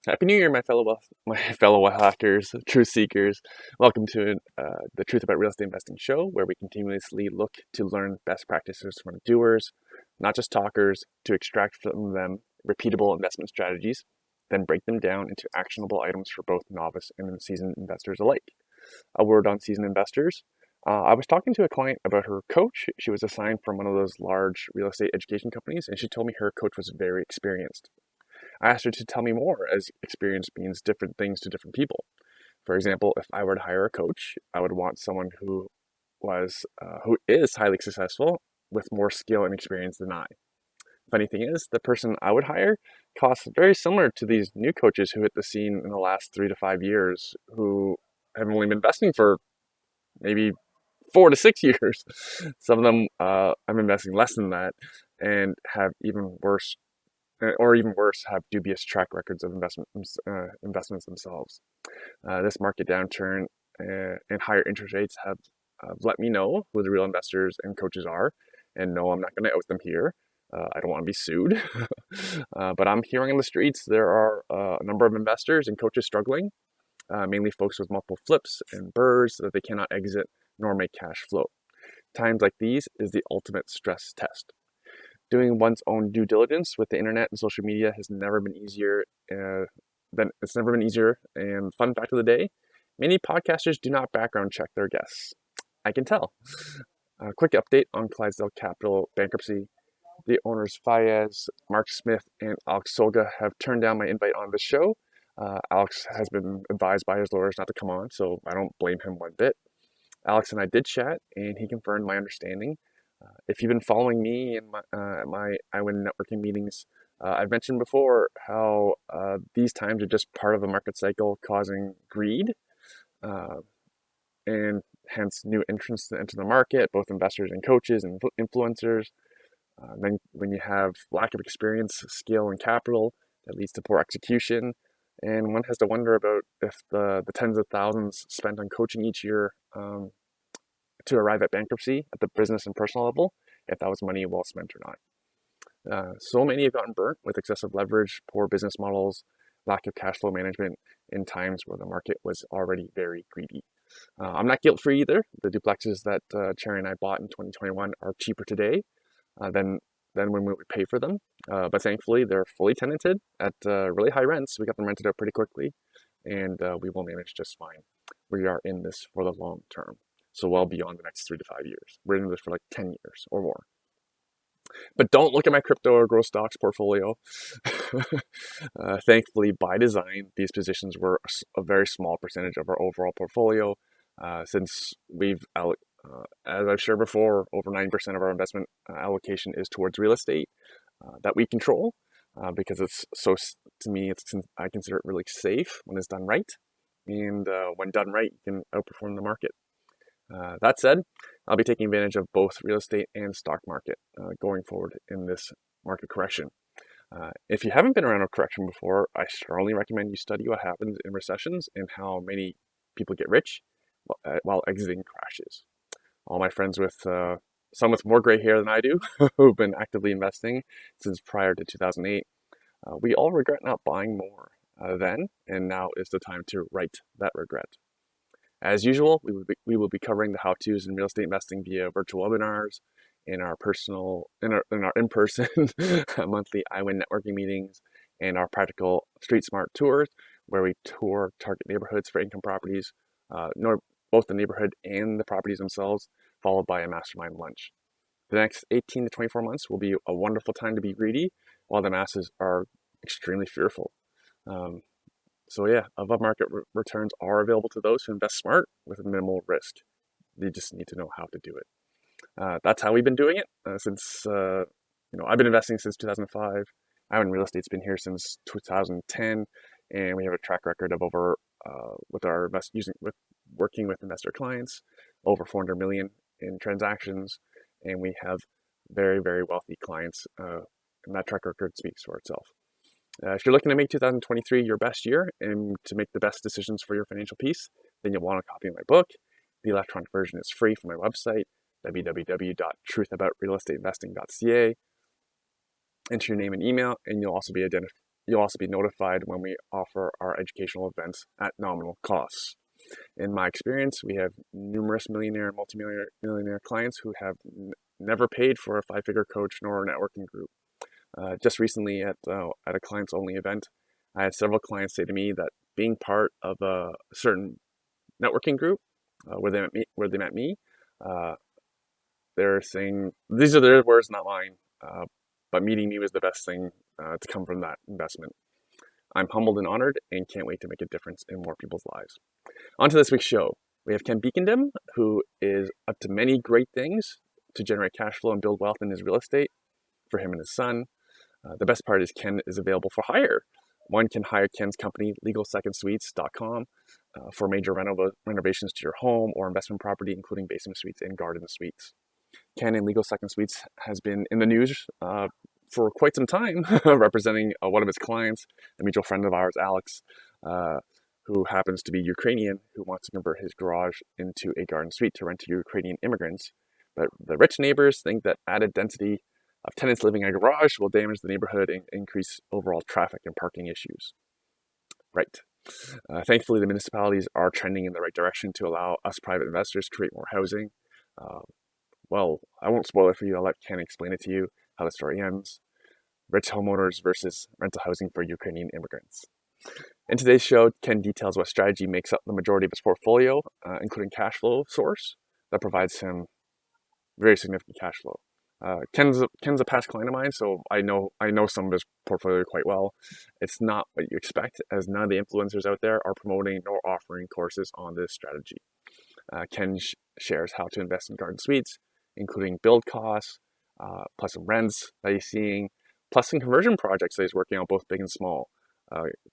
Happy New Year, my fellow hackers, truth seekers. Welcome to the Truth About Real Estate Investing show, where we continuously look to learn best practices from doers, not just talkers, to extract from them repeatable investment strategies, then break them down into actionable items for both novice and seasoned investors alike. A word on seasoned investors. I was talking to a client about her coach. She was assigned from one of those large real estate education companies, and she told me her coach was very experienced. I asked her to tell me more, as experience means different things to different people. For example, if I were to hire a coach, I would want someone who is highly successful with more skill and experience than I. Funny thing is, the person I would hire costs very similar to these new coaches who hit the scene in the last 3 to 5 years, who have only been investing for maybe 4 to 6 years. Some of them have been investing less than that and have even worse have dubious track records of investments themselves. This market downturn and higher interest rates have let me know who the real investors and coaches are. And no, I'm not going to out them here. I don't want to be sued. But I'm hearing on the streets there are a number of investors and coaches struggling, mainly folks with multiple flips and burrs that they cannot exit nor make cash flow. Times like these is the ultimate stress test. Doing one's own due diligence with the internet and social media has never been easier. It's never been easier. And fun fact of the day: many podcasters do not background check their guests. I can tell. A quick update on Clydesdale Capital bankruptcy. The owners Fayez, Mark Smith, and Alex Solga have turned down my invite on the show. Alex has been advised by his lawyers not to come on, so I don't blame him one bit. Alex and I did chat, and he confirmed my understanding. If you've been following me in my iWin networking meetings, I've mentioned before how these times are just part of a market cycle causing greed, and hence new entrants to enter the market, both investors and coaches and influencers. Then when you have lack of experience, skill, and capital, that leads to poor execution. And one has to wonder about if the tens of thousands spent on coaching each year to arrive at bankruptcy at the business and personal level, if that was money well spent or not. So many have gotten burnt with excessive leverage, poor business models, lack of cash flow management in times where the market was already very greedy. I'm not guilt-free either. The duplexes that Cherry and I bought in 2021 are cheaper today than when we would pay for them. But thankfully, they're fully tenanted at really high rents. We got them rented out pretty quickly, and we will manage just fine. We are in this for the long term. So well beyond the next 3 to 5 years. We're in this for like 10 years or more. But don't look at my crypto or growth stocks portfolio. Thankfully, by design, these positions were a very small percentage of our overall portfolio. Since as I've shared before, over 90% of our investment allocation is towards real estate that we control, because I consider it really safe when it's done right. And when done right, you can outperform the market. That said, I'll be taking advantage of both real estate and stock market going forward in this market correction. If you haven't been around a correction before, I strongly recommend you study what happens in recessions and how many people get rich while exiting crashes. All my friends with some with more gray hair than I do, who've been actively investing since prior to 2008, we all regret not buying more then, and now is the time to right that regret. As usual, we will be covering the how-tos in real estate investing via virtual webinars, in our in-person monthly iWin networking meetings, and our practical Street Smart tours, where we tour target neighborhoods for income properties, both the neighborhood and the properties themselves, followed by a mastermind lunch. The next 18 to 24 months will be a wonderful time to be greedy, while the masses are extremely fearful. So yeah, above market returns are available to those who invest smart with minimal risk. They just need to know how to do it. That's how we've been doing it since I've been investing since 2005. iWin Real Estate's been here since 2010, and we have a track record of over working with investor clients, over 400 million in transactions, and we have very, very wealthy clients, and that track record speaks for itself. If you're looking to make 2023 your best year and to make the best decisions for your financial peace, then you'll want a copy of my book. The electronic version is free from my website, www.truthAboutRealEstateInvesting.ca. Enter your name and email, and you'll also be you'll also be notified when we offer our educational events at nominal costs. In my experience, we have numerous millionaire and multimillionaire clients who have never paid for a five-figure coach nor a networking group. Just recently at a clients only event, I had several clients say to me that being part of a certain networking group where they met me, they're saying, these are their words, not mine, but meeting me was the best thing to come from that investment. I'm humbled and honored and can't wait to make a difference in more people's lives. On to this week's show. We have Ken Beakendim, who is up to many great things to generate cash flow and build wealth in his real estate for him and his son. The best part is Ken is available for hire. One can hire Ken's company, LegalSecondSuites.com, for major renovations to your home or investment property, including basement suites and garden suites. Ken and Legal Second Suites has been in the news for quite some time, representing one of his clients, a mutual friend of ours, Alex, who happens to be Ukrainian, who wants to convert his garage into a garden suite to rent to Ukrainian immigrants. But the rich neighbors think that added density of tenants living in a garage will damage the neighborhood and increase overall traffic and parking issues. Right. Thankfully, the municipalities are trending in the right direction to allow us private investors to create more housing. Well, I won't spoil it for you. I'll let Ken explain it to you, how the story ends. Rich homeowners versus rental housing for Ukrainian immigrants. In today's show, Ken details what strategy makes up the majority of his portfolio, including cash flow source, that provides him very significant cash flow. Ken's a past client of mine, so I know some of his portfolio quite well. It's not what you expect, as none of the influencers out there are promoting nor offering courses on this strategy. Ken shares how to invest in garden suites, including build costs, plus some rents that he's seeing, plus some conversion projects that he's working on, both big and small.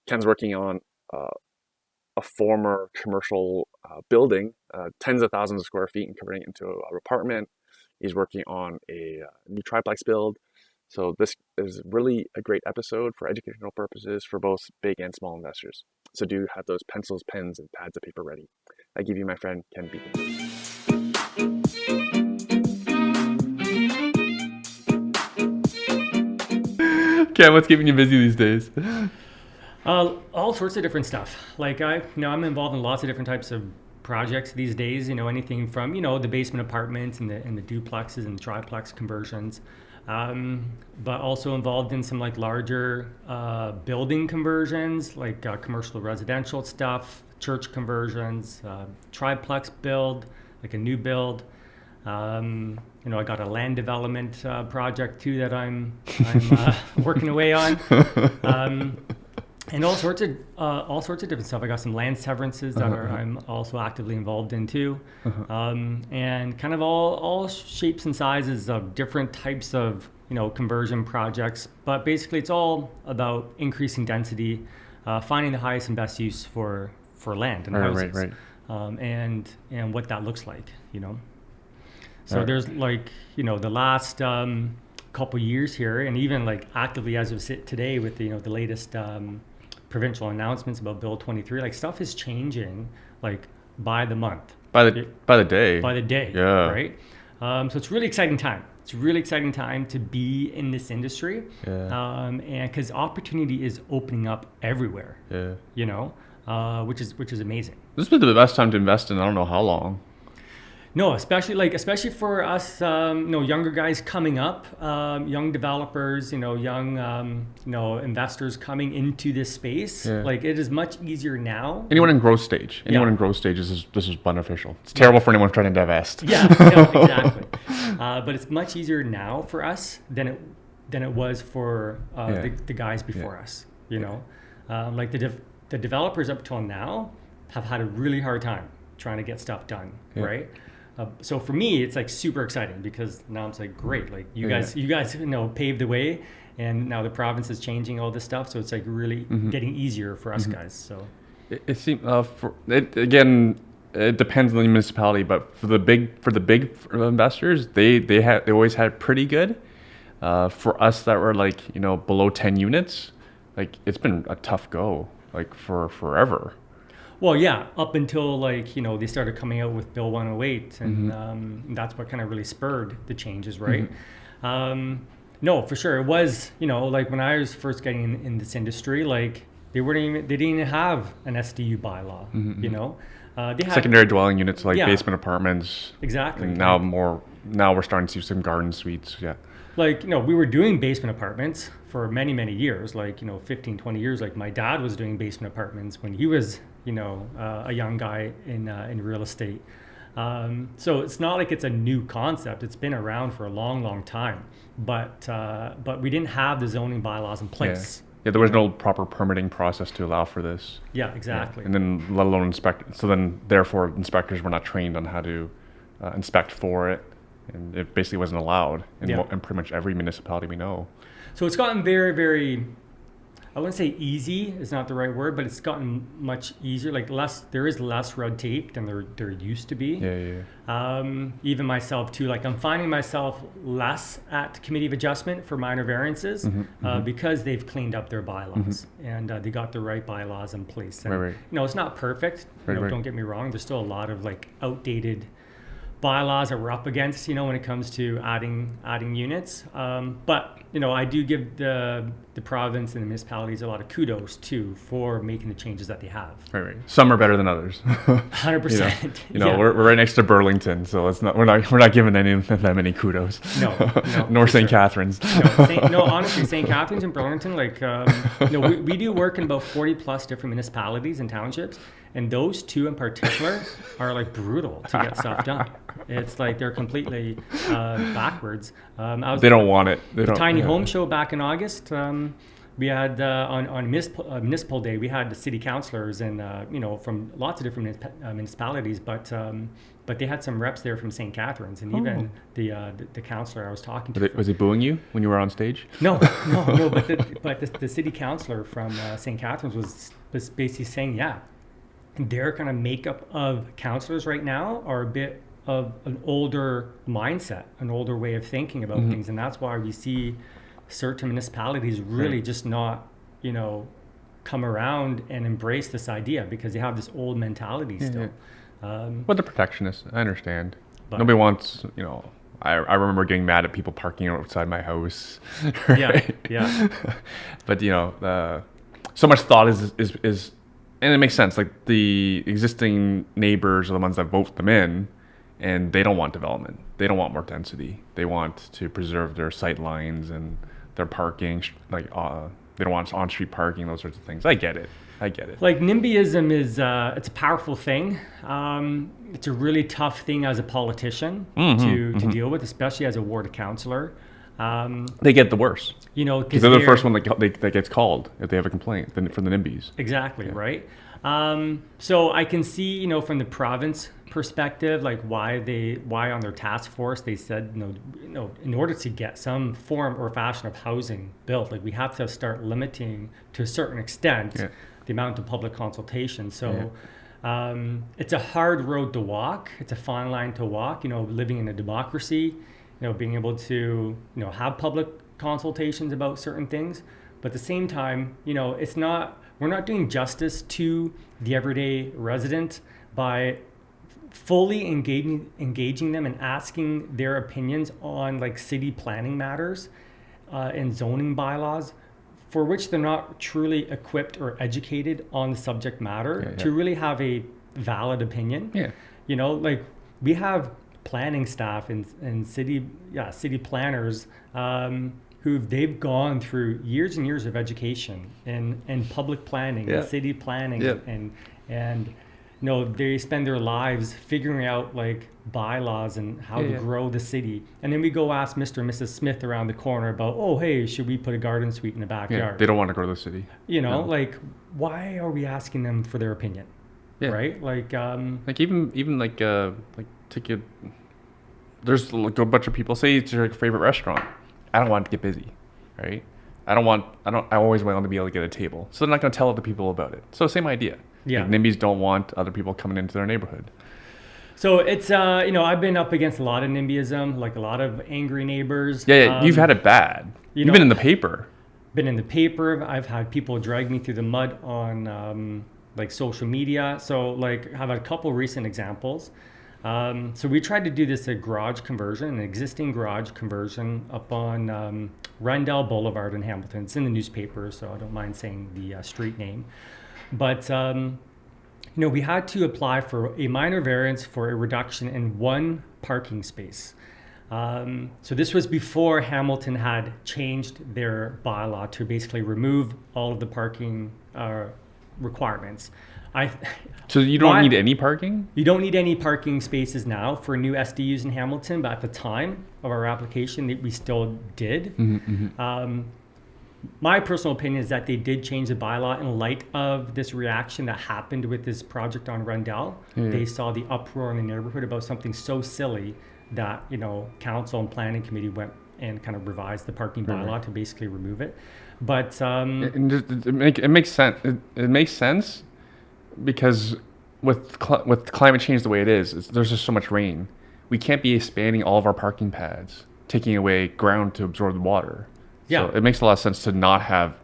Ken's working on a former commercial building, tens of thousands of square feet, and converting it into an apartment. He's working on a new triplex build. So this is really a great episode for educational purposes for both big and small investors. So do have those pencils, pens, and pads of paper ready. I give you my friend, Ken Beakendim. Ken, what's keeping you busy these days? All sorts of different stuff. Like I'm involved in lots of different types of projects these days. Anything from the basement apartments and the duplexes and the triplex conversions, but also involved in some like larger building conversions, like commercial residential stuff, church conversions, triplex build, like a new build. I got a land development project too that I'm working away on. And all sorts of different stuff. I got some land severances that I'm also actively involved in too, and kind of all shapes and sizes of different types of conversion projects. But basically, it's all about increasing density, finding the highest and best use for land and houses, right. And what that looks like, So there's like the last couple years here, and even like actively as we sit today with the latest provincial announcements about Bill 23, like stuff is changing like by the month, by the day, yeah, right. So it's really exciting time. It's a really exciting time to be in this industry, and because opportunity is opening up everywhere, which is amazing. This has been the best time to invest in I don't know how long. No, especially for us, younger guys coming up, young developers, young, investors coming into this space. Yeah. Like it is much easier now. Anyone in growth stage, this is beneficial. It's terrible for anyone trying to divest. Yeah, exactly. But it's much easier now for us than it was for the guys before us. Like the developers up till now have had a really hard time trying to get stuff done, right? So for me, it's like super exciting because now it's like great. Like you guys paved the way, and now the province is changing all this stuff. So it's like really getting easier for us guys. So it seems again, it depends on the municipality, but for the big investors, they always had pretty good. For us that were like below 10 units, like it's been a tough go like for forever. Well, yeah, up until they started coming out with Bill 108, and that's what kind of really spurred the changes, right? No, for sure. It was, like when I was first getting in this industry, like they didn't even have an SDU bylaw, they had, Secondary dwelling units like yeah, basement apartments. exactly. And now we're starting to see some garden suites. Yeah. Like, we were doing basement apartments for many, many years, like, 15, 20 years. Like my dad was doing basement apartments when he was, a young guy in real estate. So it's not like it's a new concept. It's been around for a long, long time. But we didn't have the zoning bylaws in place. Yeah, there was no proper permitting process to allow for this. Yeah, exactly. And then let alone inspect. So then, therefore, inspectors were not trained on how to inspect for it. And it basically wasn't allowed in pretty much every municipality we know. So it's gotten very, very, I wouldn't say easy is not the right word, but it's gotten much easier. Like there is less red tape than there used to be. Yeah. Even myself too. Like I'm finding myself less at committee of adjustment for minor variances because they've cleaned up their bylaws and they got the right bylaws in place. And, right. It's not perfect. Don't get me wrong. There's still a lot of like outdated bylaws that we're up against, when it comes to adding units. But I do give the province and the municipalities a lot of kudos too for making the changes that they have. Right. Some are better than others. 100%. We're right next to Burlington, so we're not giving any that many kudos. No, nor St. Catharines. No, honestly, St. Catharines and Burlington, like we do work in about 40 plus different municipalities and townships, and those two in particular are like brutal to get stuff done. It's like they're completely backwards. They don't want it. The Tiny Home Show back in August. We had on municipal day, we had the city councilors and from lots of different municipalities, but they had some reps there from St. Catharines, and even the councilor I was talking to. Was he booing you when you were on stage? No. But the city councilor from St. Catharines was basically saying, their kind of makeup of councilors right now are a bit of an older mindset, an older way of thinking about things, and that's why we see certain municipalities really just not, come around and embrace this idea because they have this old mentality still. Well, the protectionists, I understand. But nobody wants, I remember getting mad at people parking outside my house. Right? Yeah. But, so much thought is, and it makes sense. Like the existing neighbors are the ones that vote them in, and they don't want development. They don't want more density. They want to preserve their sight lines and their parking, they don't want on-street parking, those sorts of things. I get it. Like nimbyism is, it's a powerful thing. It's a really tough thing as a politician to deal with, especially as a ward councillor. They get the worst. Because they're the first one that gets called if they have a complaint from the NIMBYs. Exactly, right? So I can see, from the province perspective, like why on their task force they said, in order to get some form or fashion of housing built, like we have to start limiting to a certain extent the amount of public consultation. So it's a hard road to walk. It's a fine line to walk, living in a democracy, being able to, have public consultations about certain things. But at the same time, we're not doing justice to the everyday resident by fully engaging them and asking their opinions on like city planning matters and zoning bylaws for which they're not truly equipped or educated on the subject matter to really have a valid opinion. Like we have planning staff and city planners they've gone through years and years of education and public planning and city planning and they spend their lives figuring out like bylaws and how to grow the city. And then we go ask Mr. and Mrs. Smith around the corner about, hey, should we put a garden suite in the backyard? They don't want to grow the city. Like why are we asking them for their opinion? Right? Like even take it. There's like a bunch of people say it's your favorite restaurant. I don't want it to get busy, right? I always want to be able to get a table. So they're not going to tell other people about it. So same idea. Yeah. Like NIMBYs don't want other people coming into their neighborhood. So it's, I've been up against a lot of NIMBYism, like a lot of angry neighbors. Yeah, you've had it bad. You've been in the paper. Been in the paper. I've had people drag me through the mud on like social media. So like I've had a couple recent examples. So we tried to do this a garage conversion, an existing garage conversion up on Rundell Boulevard in Hamilton. It's in the newspaper, so I don't mind saying the street name. But we had to apply for a minor variance for a reduction in one parking space. So this was before Hamilton had changed their bylaw to basically remove all of the parking requirements. So you don't need any parking? You don't need any parking spaces now for new SDUs in Hamilton, but at the time of our application, we still did. My personal opinion is that they did change the bylaw in light of this reaction that happened with this project on Rundell. They saw the uproar in the neighborhood about something so silly that, council and planning committee went and kind of revised the parking bylaw to basically remove it. But it makes sense. It makes sense because with climate change the way it is, there's just so much rain. We can't be expanding all of our parking pads, taking away ground to absorb the water. Yeah. So it makes a lot of sense to not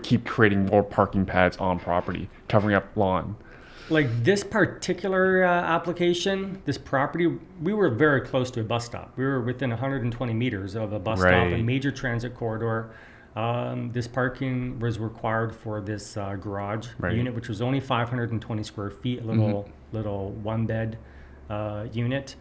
keep creating more parking pads on property, covering up lawn. Like this particular application, this property, we were very close to a bus stop. We were within 120 meters of a bus stop, a major transit corridor. This parking was required for this garage unit, which was only 520 square feet, a little one bed unit.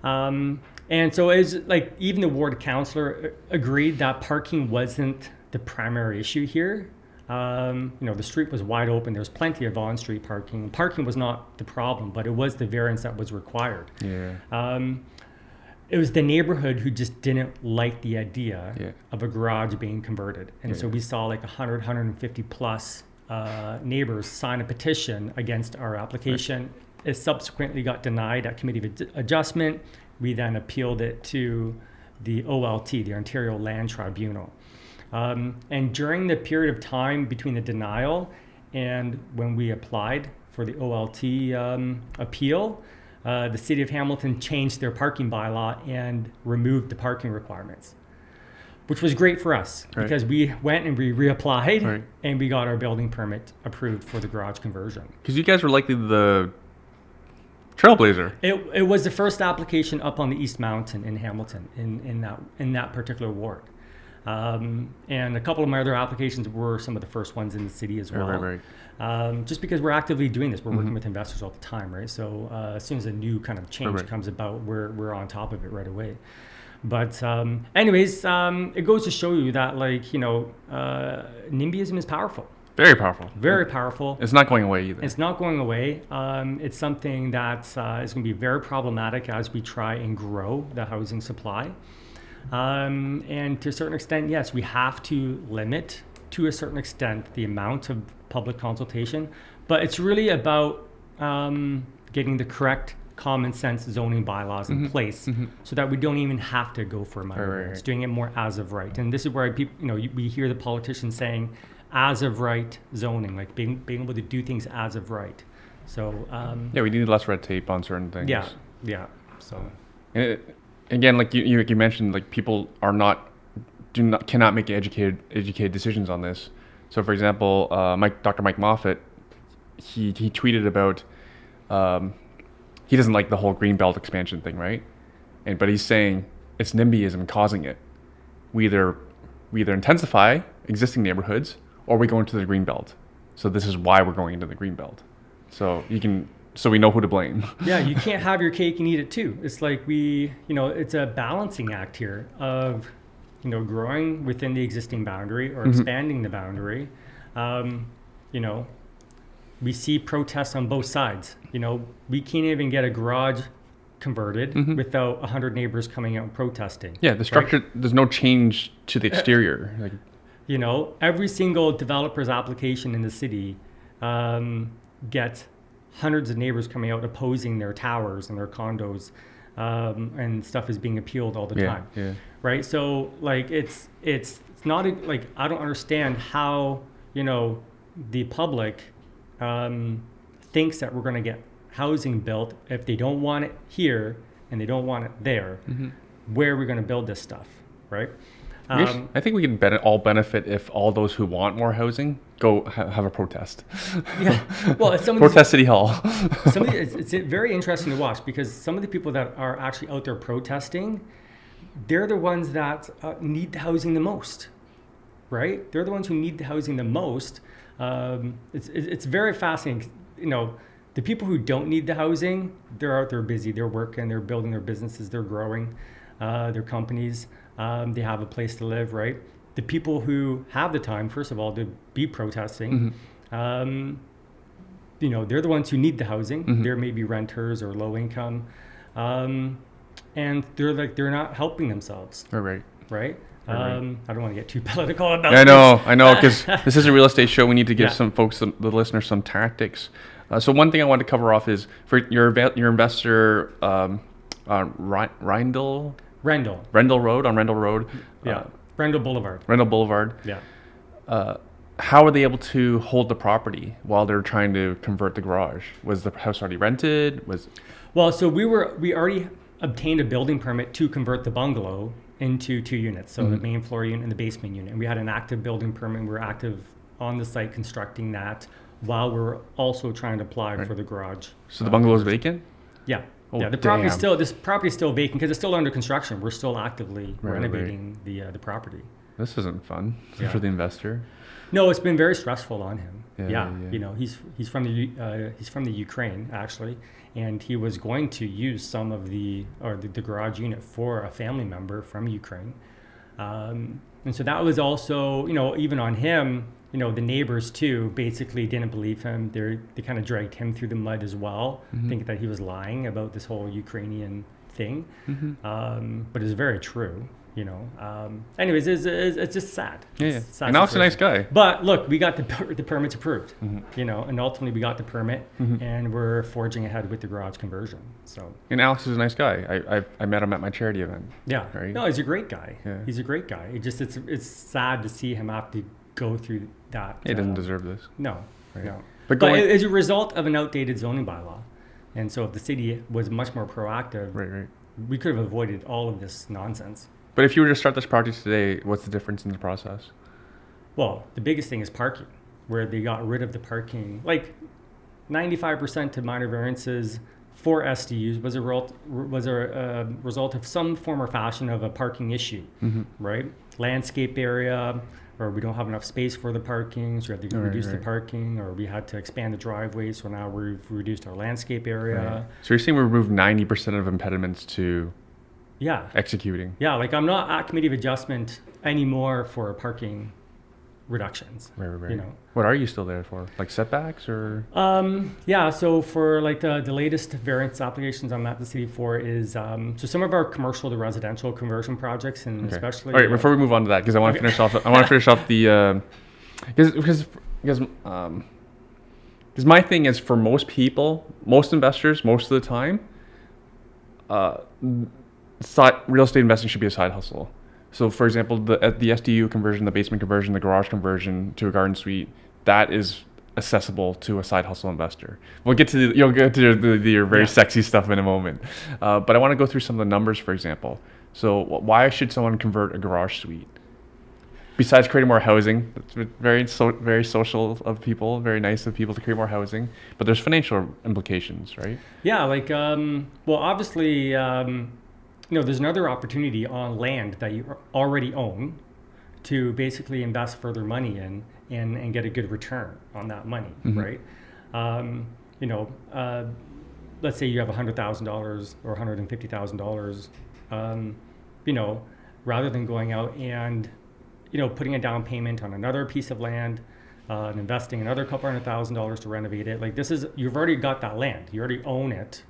And so it's like even the ward councillor agreed that parking wasn't the primary issue here. The street was wide open. There was plenty of on-street parking. Parking was not the problem, but it was the variance that was required. It was the neighborhood who just didn't like the idea of a garage being converted. And so we saw like 100, 150 plus neighbors sign a petition against our application. It subsequently got denied at committee of adjustment. We then appealed it to the OLT, the Ontario Land Tribunal. And during the period of time between the denial and when we applied for the OLT appeal, the City of Hamilton changed their parking bylaw and removed the parking requirements, which was great for us because we went and we reapplied and we got our building permit approved for the garage conversion. Because you guys were likely the trailblazer. It was the first application up on the East Mountain in Hamilton in that particular ward. And a couple of my other applications were some of the first ones in the city as well. Just because we're actively doing this, we're working with investors all the time, right? So as soon as a new kind of change comes about, we're on top of it right away. But anyways, it goes to show you that nimbyism is powerful. Very powerful. Very powerful. It's not going away either. It's not going away. It's something that is going to be very problematic as we try and grow the housing supply. And to a certain extent, yes, we have to limit to a certain extent the amount of public consultation, but it's really about getting the correct common sense zoning bylaws in place so that we don't even have to go for a minor variance, doing it more as of right. And this is where we hear the politicians saying as of right zoning, like being able to do things as of right. So we need less red tape on certain things. So again, like you mentioned, like people cannot make educated decisions on this. So, for example, Dr. Mike Moffat, he tweeted about he doesn't like the whole greenbelt expansion thing, right? But he's saying it's NIMBYism causing it. We either intensify existing neighborhoods or we go into the greenbelt. So this is why we're going into the greenbelt. So we know who to blame. Yeah, you can't have your cake and eat it too. It's like it's a balancing act here of, growing within the existing boundary or expanding the boundary. We see protests on both sides. We can't even get a garage converted without 100 neighbors coming out and protesting. Yeah, the structure, there's no change to the exterior. Every single developer's application in the city gets hundreds of neighbors coming out opposing their towers and their condos, and stuff is being appealed all the time. Right? So it's not I don't understand how the public thinks that we're going to get housing built if they don't want it here and they don't want it there. Where are we going to build this stuff, right? I think we can all benefit if all those who want more housing go have a protest. Yeah, well, Protest City Hall. it's very interesting to watch because some of the people that are actually out there protesting, they're the ones that need the housing the most, right? They're the ones who need the housing the most. It's very fascinating. The people who don't need the housing, they're out there busy, they're working, they're building their businesses, they're growing their companies, they have a place to live, right? The people who have the time, first of all, to be protesting, they're the ones who need the housing. They're maybe renters or low income, and they're not helping themselves. Right. I don't want to get too political about this. I know, because this is a real estate show. We need to give some folks, the listeners, some tactics. So one thing I want to cover off is for your investor, Rendell Road, on Rendell Road. Yeah, Rendell Boulevard. Yeah. How were they able to hold the property while they're trying to convert the garage? Was the house already rented? So we already obtained a building permit to convert the bungalow into 2 units. So the main floor unit and the basement unit. And we had an active building permit. We were active on the site constructing that while we were also trying to apply for the garage. So the bungalow is vacant? Yeah. Oh, yeah, this property is still vacant because it's still under construction. We're still actively renovating the property. This isn't fun for the investor. No, it's been very stressful on him. Yeah. He's from the Ukraine actually, and he was going to use some of the garage unit for a family member from Ukraine, and so that was also even on him. The neighbors too basically didn't believe him. They kind of dragged him through the mud as well, thinking that he was lying about this whole Ukrainian thing. But it's very true. Anyways, it's just sad. Sad and Alex is a nice guy. But look, we got the permits approved. And ultimately we got the permit, and we're forging ahead with the garage conversion. So. And Alex is a nice guy. I met him at my charity event. Yeah. Right? No, he's a great guy. Yeah. He's a great guy. It's sad to see him have to go through that. He doesn't deserve this. No. Right. No. But as a result of an outdated zoning bylaw, and so if the city was much more proactive, we could have avoided all of this nonsense. But if you were to start this project today, what's the difference in the process? Well, the biggest thing is parking, where they got rid of the parking. Like 95% of minor variances for SDUs was a result of some form or fashion of a parking issue, right? Landscape area, or we don't have enough space for the parking, so we have to reduce the parking, or we had to expand the driveway, so now we've reduced our landscape area. So you're saying we removed 90% of impediments to executing? Yeah, like I'm not at committee of adjustment anymore for parking reductions. Right. What are you still there for? Like setbacks or? So for like the latest variance applications I'm at the city for is so some of our commercial to residential conversion projects, and especially. All right, before we move on to that, because I want to finish off. I want to finish off the because my thing is, for most people, most investors, most of the time, real estate investing should be a side hustle. So, for example, the SDU conversion, the basement conversion, the garage conversion to a garden suite, that is accessible to a side hustle investor. You'll get to your very sexy stuff in a moment. But I want to go through some of the numbers, for example. So, why should someone convert a garage suite? Besides creating more housing, it's very social of people, very nice of people to create more housing. But there's financial implications, right? Yeah, like obviously. There's another opportunity on land that you already own to basically invest further money in and get a good return on that money, right? Let's say you have $100,000 or $150,000, rather than going out and, putting a down payment on another piece of land, and investing another couple $100,000 to renovate it. Like you've already got that land, you already own it.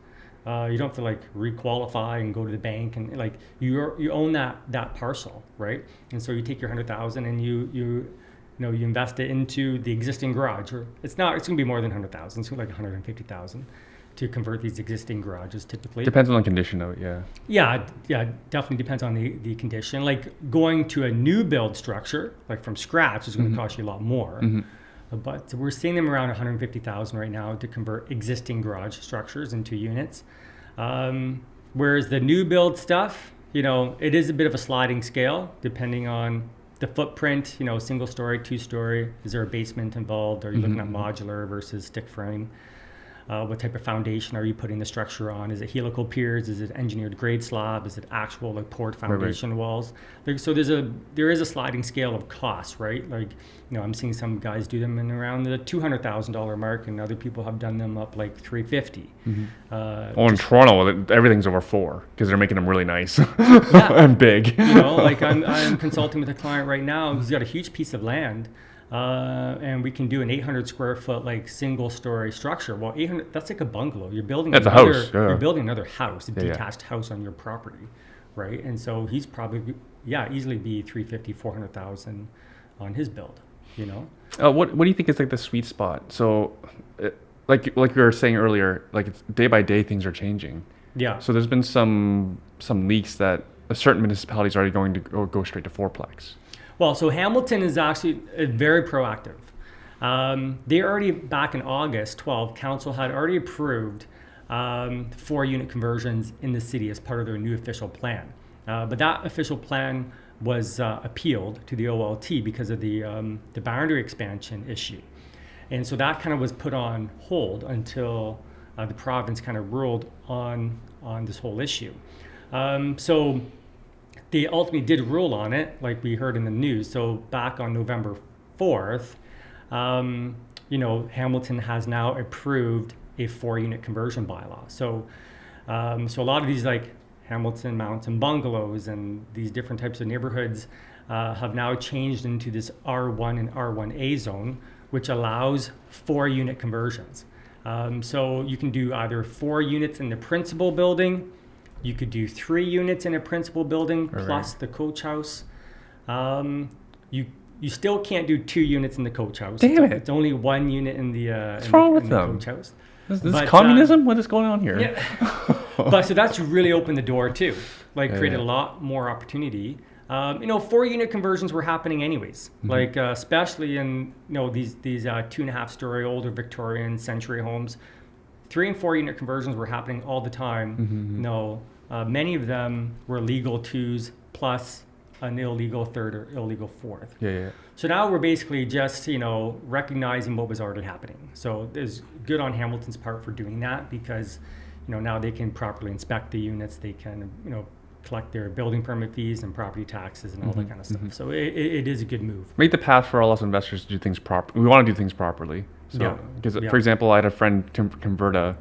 You don't have to requalify and go to the bank, and you own that parcel, right? And so you take your $100,000 and you invest it into the existing garage, or it's going to be more than $100,000. It's going to be like $150,000 to convert these existing garages typically. Depends on the condition though, yeah. Yeah, definitely depends on the condition. Like going to a new build structure, like from scratch, is going to cost you a lot more. But we're seeing them around $150,000 right now to convert existing garage structures into units. Whereas the new build stuff, it is a bit of a sliding scale depending on the footprint, single story, 2-story. Is there a basement involved? Are you looking at modular versus stick frame? What type of foundation are you putting the structure on? Is it helical piers? Is it engineered grade slab? Is it actual poured foundation walls? So there is a sliding scale of costs, right? I'm seeing some guys do them in around the $200,000 mark, and other people have done them up like $350. In Toronto, everything's over $4 because they're making them really nice and big. I'm consulting with a client right now who's got a huge piece of land. And we can do an 800 square foot single story structure. Well, 800, that's like a bungalow. You're building that's another, a house. Yeah. You're building another house, a detached house on your property, right? And so he's probably easily be 350, 400,000 on his build. What do you think is the sweet spot? So, like we were saying earlier, it's day by day things are changing. Yeah. So there's been some leaks that a certain municipalities are already going to go straight to fourplex. Well, so Hamilton is actually very proactive. They already, back in August 12, council had already approved 4-unit conversions in the city as part of their new official plan. But that official plan was appealed to the OLT because of the boundary expansion issue. And so that kind of was put on hold until the province kind of ruled on this whole issue. So they ultimately did rule on it, like we heard in the news. So back on November 4th, Hamilton has now approved a 4-unit conversion bylaw. So a lot of these Hamilton Mountain bungalows and these different types of neighborhoods have now changed into this R1 and R1A zone, which allows 4-unit conversions. So you can do either 4 units in the principal building. You could do 3 units in a principal building plus the coach house. You still can't do 2 units in the coach house. Damn it! It's only 1 unit in the What's wrong with them? coach house. This is communism? What is going on here? Yeah. But so that's really opened the door too. Created a lot more opportunity. 4-unit conversions were happening anyways. Especially in these 2.5-story older Victorian century homes. 3 and 4-unit conversions were happening all the time. Many of them were legal 2s plus an illegal 3rd or illegal 4th. Yeah. So now we're basically just, recognizing what was already happening. So there's good on Hamilton's part for doing that because, now they can properly inspect the units. They can, collect their building permit fees and property taxes and all that kind of stuff. So it is a good move. Make the path for all us investors to do things properly. We want to do things properly. So, because for example, I had a friend convert an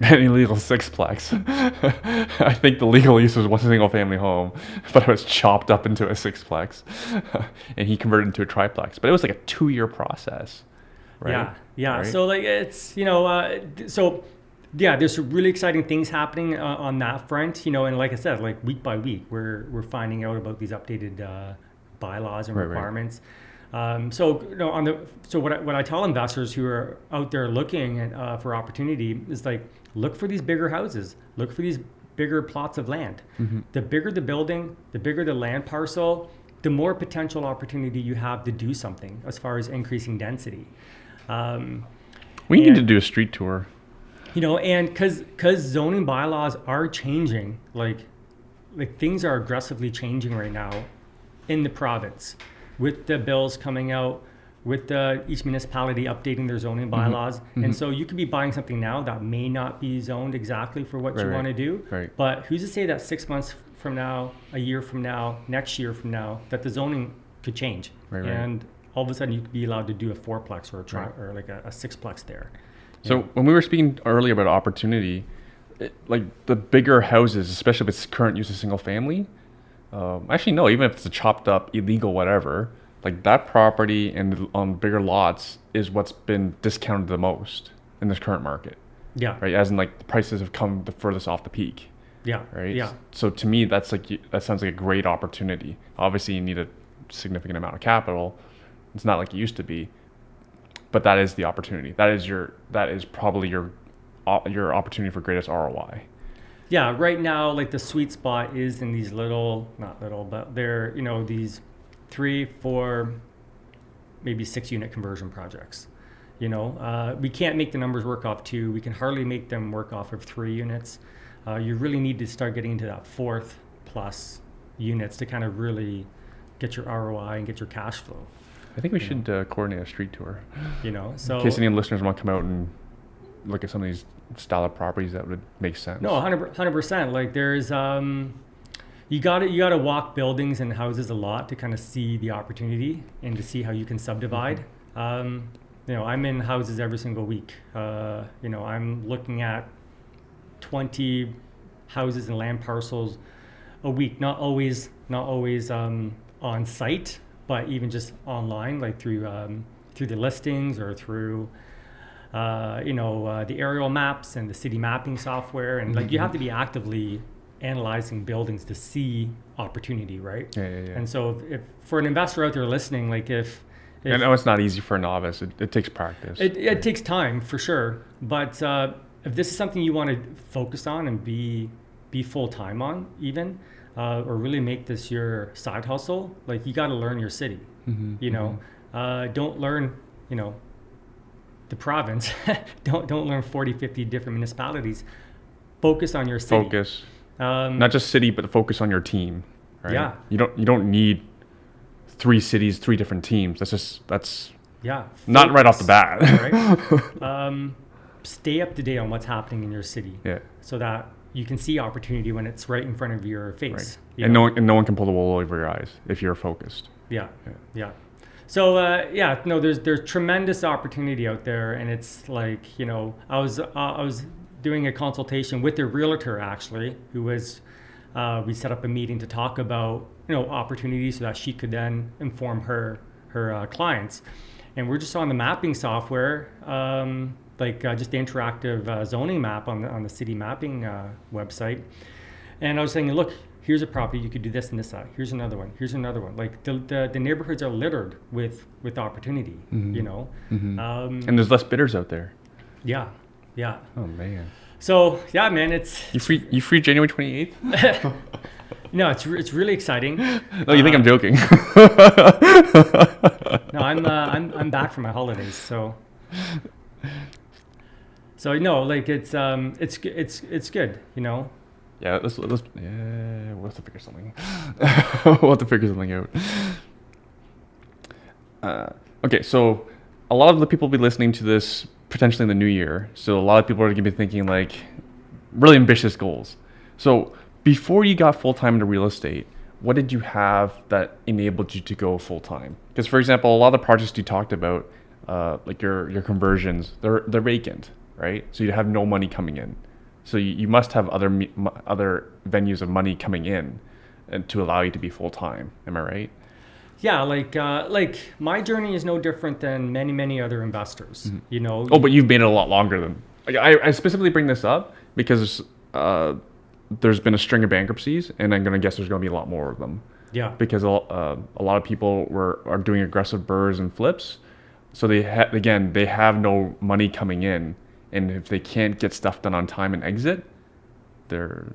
illegal 6-plex. I think the legal use was one single family home, but it was chopped up into a 6-plex, and he converted into a triplex. But it was a 2-year process, right? Yeah. Right? So it's there's some really exciting things happening on that front, and like I said, week by week, we're finding out about these updated bylaws and requirements. So what I tell investors who are out there looking at, for opportunity is look for these bigger houses, look for these bigger plots of land. The bigger the building, the bigger the land parcel, the more potential opportunity you have to do something as far as increasing density. We need to do a street tour. And because zoning bylaws are changing, things are aggressively changing right now in the province. With the bills coming out, with each municipality updating their zoning bylaws. And so you could be buying something now that may not be zoned exactly for what you want to do. Right. But who's to say that 6 months from now, a year from now, next year from now, that the zoning could change. And all of a sudden you could be allowed to do a 4-plex or or a 6-plex there. So when we were speaking earlier about opportunity, the bigger houses, especially if it's current use of single family, actually no, even if it's a chopped up illegal whatever, that property and on bigger lots is what's been discounted the most in this current market. Yeah. Right. As in the prices have come the furthest off the peak. Yeah. Right. Yeah. So to me, that sounds like a great opportunity. Obviously, you need a significant amount of capital. It's not like it used to be, but that is the opportunity. That is probably your opportunity for greatest ROI. Yeah, right now, the sweet spot is in these not little, but they're, these 3, 4, maybe 6-unit conversion projects. We can't make the numbers work off 2. We can hardly make them work off of 3 units. You really need to start getting into that 4th plus units to kind of really get your ROI and get your cash flow. I think we should coordinate a street tour. So in case any listeners want to come out and look at some of these style of properties that would make sense. No, 100%. Like there's, you gotta walk buildings and houses a lot to kind of see the opportunity and to see how you can subdivide. I'm in houses every single week. I'm looking at 20 houses and land parcels a week, not always on site, but even just online, like through the listings or through the aerial maps and the city mapping software, and like you have to be actively analyzing buildings to see opportunity, right? Yeah. And so if for an investor out there listening, like if I know it's not easy for a novice. It takes practice. It takes time for sure, but if this is something you want to focus on and be full time on, even or really make this your side hustle, like you got to learn your city. Don't learn the province. don't learn 40, 50 different municipalities. Focus on your city. Focus. Not just city, but focus on your team. Right? Yeah. You don't need 3 cities, 3 different teams. That's not right off the bat. Right? Stay up to date on what's happening in your city. Yeah. So that you can see opportunity when it's right in front of your face. Right. And no one can pull the wool over your eyes if you're focused. Yeah. So there's tremendous opportunity out there, and it's like I was doing a consultation with a realtor actually, who was we set up a meeting to talk about opportunities so that she could then inform her clients, and we're just on the mapping software, just the interactive zoning map on the city mapping website, and I was saying, look, here's a property, you could do this and this side. Here's another one. Here's another one. Like the neighborhoods are littered with opportunity. And there's less bidders out there. Yeah. Oh man. So yeah, man, it's you free January 28th. No, it's really exciting. No, you think I'm joking? No, I'm back from my holidays, so like it's good, Yeah, we'll have to figure something. We'll have to figure something out. Okay, so a lot of the people will be listening to this potentially in the new year. So a lot of people are going to be thinking like really ambitious goals. So before you got full-time into real estate, what did you have that enabled you to go full-time? Because for example, a lot of the projects you talked about, like your conversions, they're vacant, right? So you have no money coming in. So you must have other venues of money coming in and to allow you to be full-time. Am I right? Yeah, like my journey is no different than many other investors. Oh, but you've been it a lot longer than. Like, I specifically bring this up because there's been a string of bankruptcies, and I'm gonna guess there's gonna be a lot more of them. Yeah. Because a lot of people are doing aggressive burrs and flips, so they have no money coming in, and if they can't get stuff done on time and exit, they're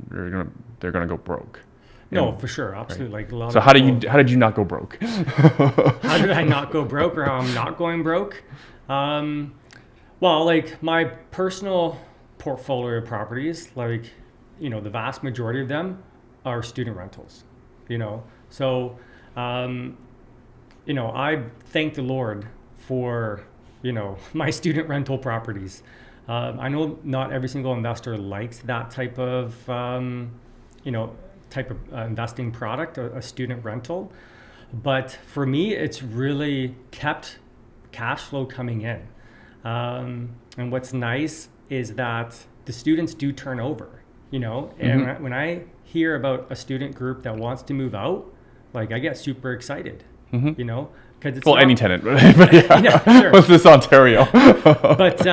gonna go broke. No, for sure, absolutely. Right. Like a lot. So how did you not go broke? How did I not go broke, or how I'm not going broke? Well, like my personal portfolio of properties, like the vast majority of them are student rentals. So I thank the Lord for my student rental properties. I know not every single investor likes that type of investing product, a student rental. But for me, it's really kept cash flow coming in. And what's nice is that the students do turn over, and when I hear about a student group that wants to move out, like I get super excited, because it's any tenant, but yeah, sure. What's this, Ontario? But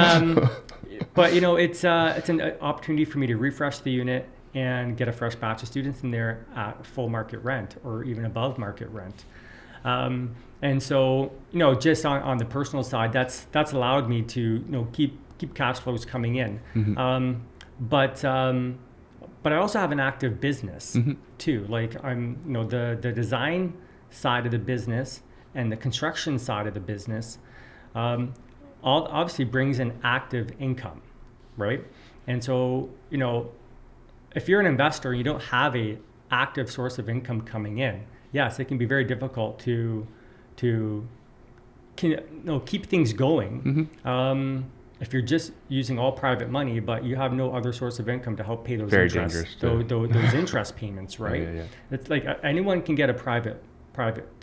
it's an opportunity for me to refresh the unit and get a fresh batch of students in there at full market rent or even above market rent. And so, just on the personal side, that's allowed me to, keep cash flows coming in. But I also have an active business too. Like I'm, the design side of the business and the construction side of the business, obviously brings in active income, right? And so, if you're an investor and you don't have a active source of income coming in, yes, it can be very difficult to keep things going. If you're just using all private money, but you have no other source of income to help pay those those interest payments, right? It's like anyone can get a private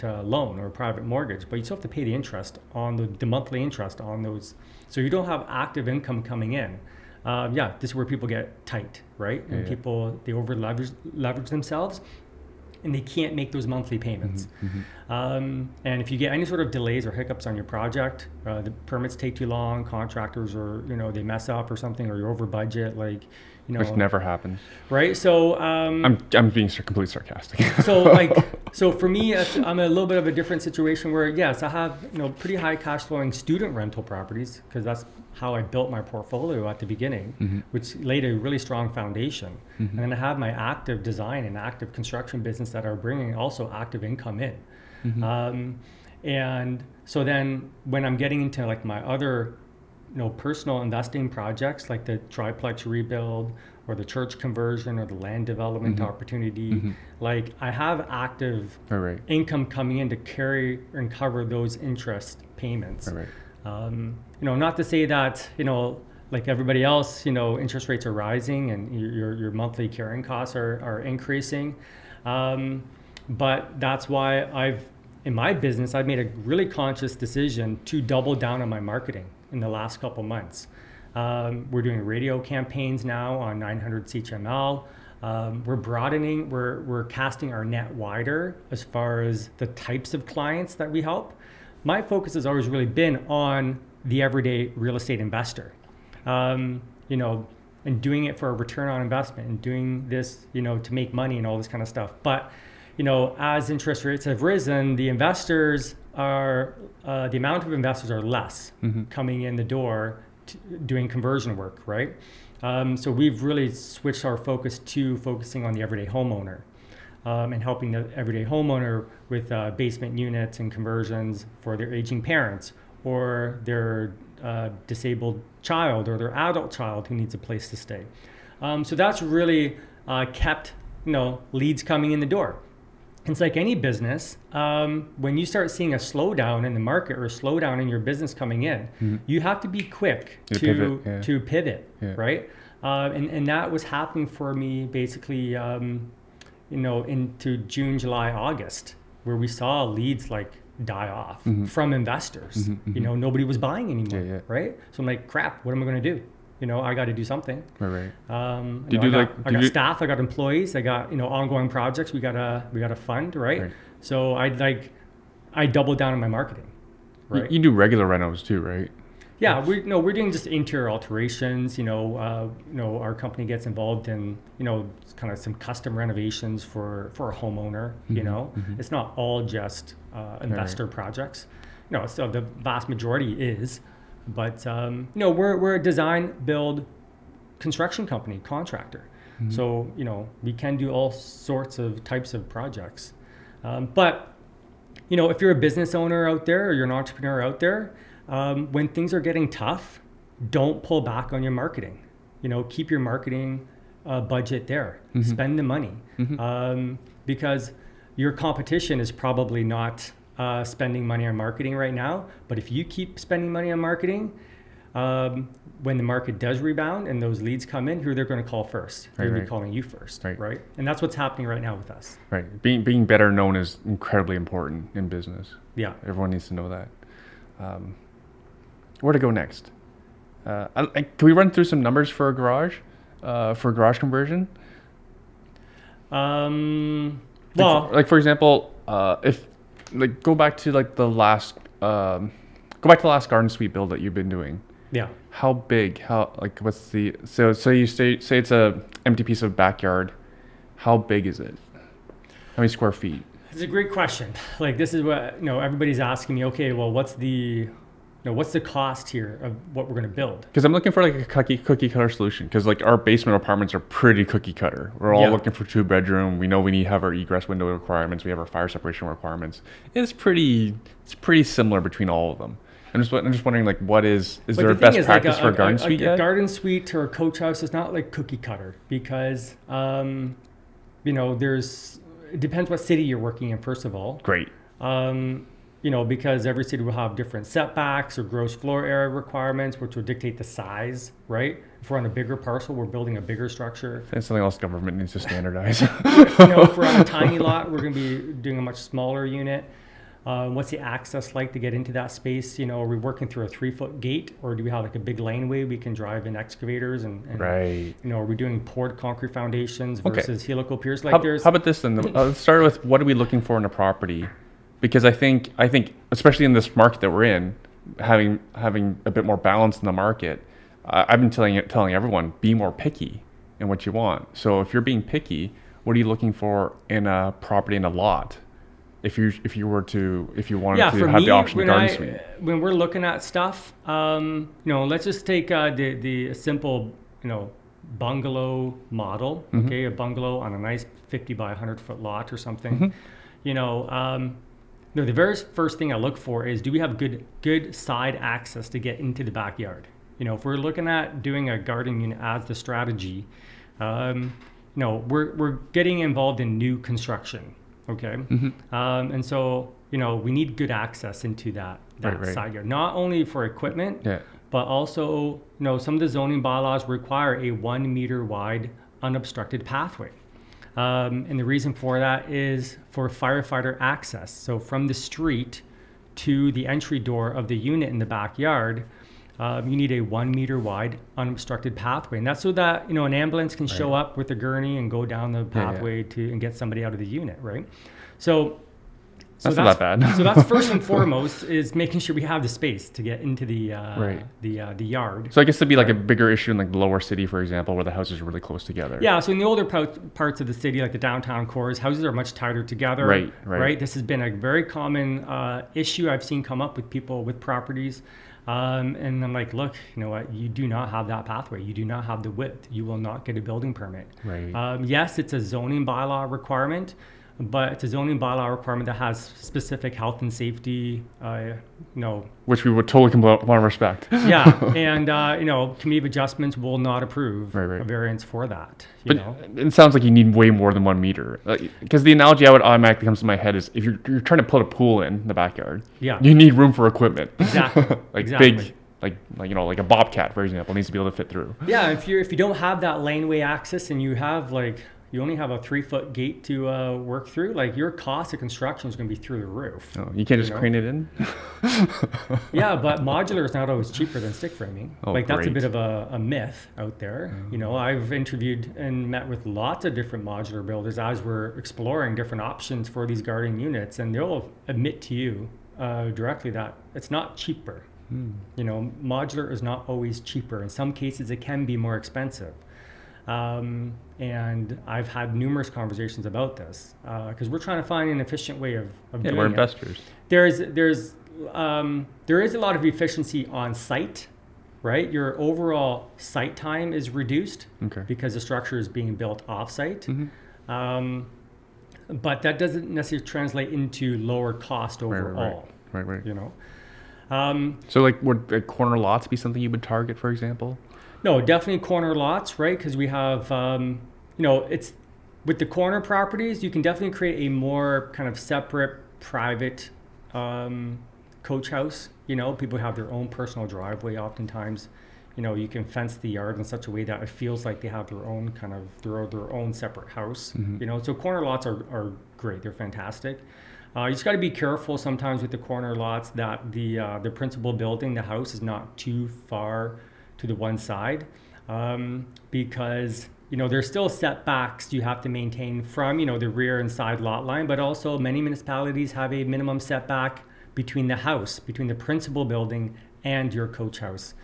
loan or a private mortgage, but you still have to pay the interest on the monthly interest on those. So you don't have active income coming in. This is where people get tight, right? And people, they over leverage themselves, and they can't make those monthly payments. And if you get any sort of delays or hiccups on your project, the permits take too long, contractors or they mess up or something, or you're over budget, which never happens, right? So I'm being completely sarcastic. So for me, I'm in a little bit of a different situation where yes, I have pretty high cash flowing student rental properties, because that's how I built my portfolio at the beginning, which laid a really strong foundation. And then I have my active design and active construction business that are bringing also active income in. And so then when I'm getting into like my other personal investing projects, like the triplex rebuild or the church conversion or the land development opportunity, like I have active income coming in to carry and cover those interest payments. Not to say that like everybody else, interest rates are rising and your monthly carrying costs are increasing, but that's why in my business I've made a really conscious decision to double down on my marketing in the last couple months. We're doing radio campaigns now on 900 CHML. We're broadening, we're casting our net wider as far as the types of clients that we help. My focus has always really been on the everyday real estate investor, and doing it for a return on investment and doing this, to make money and all this kind of stuff. But, as interest rates have risen, the investors are, the amount of investors are less coming in the door doing conversion work, right? So we've really switched our focus to focusing on the everyday homeowner. And helping the everyday homeowner with basement units and conversions for their aging parents or their disabled child or their adult child who needs a place to stay. So that's really kept leads coming in the door. It's like any business, when you start seeing a slowdown in the market or a slowdown in your business coming in, you have to be quick to pivot, right? And that was happening for me basically into June, July, August, where we saw leads like die off from investors. Nobody was buying anymore, right? So I'm like, crap, what am I going to do? I got to do something. I got staff, I got employees, I got ongoing projects. We got to fund, right? So I doubled down on my marketing. Right. You do regular renos too, right? Yeah, we're doing just interior alterations. Our company gets involved in kind of some custom renovations for a homeowner. It's not all just investor projects. So the vast majority is, but we're a design, build, construction company, contractor. So we can do all sorts of types of projects. But if you're a business owner out there or you're an entrepreneur out there, when things are getting tough, don't pull back on your marketing. Keep your marketing budget there. Spend the money, because your competition is probably not spending money on marketing right now. But if you keep spending money on marketing, when the market does rebound and those leads come in, who they're going to call first? They're going to be calling you first, right? And that's what's happening right now with us. Right. Being better known is incredibly important in business. Yeah. Everyone needs to know that. Where to go next? Can we run through some numbers for a garage, for garage conversion? For example, if go back to the last garden suite build that you've been doing. Yeah. How big? What's the so you say it's a empty piece of backyard. How big is it? How many square feet? It's a great question. This is what everybody's asking me. Okay, well, what's the cost here of what we're going to build? Because I'm looking for a cookie cutter solution. Because our basement apartments are pretty cookie cutter. We're all looking for 2-bedroom. We know we need to have our egress window requirements. We have our fire separation requirements. It's pretty similar between all of them. I'm just wondering what is there a best practice for a garden suite yet? A garden suite or a coach house is not like cookie cutter because it depends what city you're working in, first of all. Great. Because every city will have different setbacks or gross floor area requirements, which will dictate the size, right? If we're on a bigger parcel, we're building a bigger structure. That's something else government needs to standardize. If we're on a tiny lot, we're going to be doing a much smaller unit. What's the access like to get into that space? Are we working through a 3-foot gate, or do we have like a big laneway we can drive in excavators and right? Are we doing poured concrete foundations versus helical piers? How about this then? Let's start with what are we looking for in a property? Because I think especially in this market that we're in, having a bit more balance in the market, I've been telling everyone, be more picky in what you want. So if you're being picky, what are you looking for in a property, in a lot? If you wanted to have the option to garden suite. When we're looking at stuff, let's just take the simple, bungalow model. Mm-hmm. Okay, a bungalow on a nice 50 by 100 foot lot or something. Mm-hmm. The very first thing I look for is, do we have good side access to get into the backyard? If we're looking at doing a garden unit as the strategy, we're getting involved in new construction. Okay. Mm-hmm. And so, we need good access into that right. side yard, not only for equipment, but also, some of the zoning bylaws require a 1 meter wide unobstructed pathway. And the reason for that is for firefighter access. So from the street to the entry door of the unit in the backyard, you need a 1 meter wide unobstructed pathway. And that's so that, an ambulance can show up with a gurney and go down the pathway and get somebody out of the unit, right? So that's not bad. So that's first and foremost is making sure we have the space to get into the yard. So I guess it'd be like a bigger issue in like the lower city, for example, where the houses are really close together. Yeah. So in the older parts of the city, like the downtown cores, houses are much tighter together. Right. This has been a very common issue I've seen come up with people with properties. And I'm like, look, you know what? You do not have that pathway. You do not have the width. You will not get a building permit. Right. Yes, it's a zoning bylaw requirement, but it's a zoning bylaw requirement that has specific health and safety, which we would totally want to respect. Yeah, and committee of adjustments will not approve a variance for that. It sounds like you need way more than 1 meter. Because the analogy I would automatically comes to my head is if you're trying to put a pool in the backyard, you need room for equipment. Exactly. Big. Like a bobcat, for example, needs to be able to fit through. Yeah, if you don't have that laneway access and you have you only have a 3-foot gate to work through, your cost of construction is going to be through the roof. Oh, you can't just crane it in? Yeah, but modular is not always cheaper than stick framing. That's a bit of a myth out there. I've interviewed and met with lots of different modular builders as we're exploring different options for these garden units, and they'll admit to you directly that it's not cheaper. Modular is not always cheaper. In some cases, it can be more expensive. And I've had numerous conversations about this because we're trying to find an efficient way of doing it. We're investors. There is a lot of efficiency on site, right? Your overall site time is reduced because the structure is being built off-site. Mm-hmm. But that doesn't necessarily translate into lower cost overall. Right. So would corner lots be something you would target, for example? No, definitely corner lots, right? Because we have, it's with the corner properties, you can definitely create a more kind of separate, private coach house. People have their own personal driveway oftentimes. You can fence the yard in such a way that it feels like they have their own their own separate house. Mm-hmm. So corner lots are great. They're fantastic. You just got to be careful sometimes with the corner lots that the principal building, the house, is not too far to the one side, because there's still setbacks you have to maintain from the rear and side lot line, but also many municipalities have a minimum setback between the principal building and your coach house,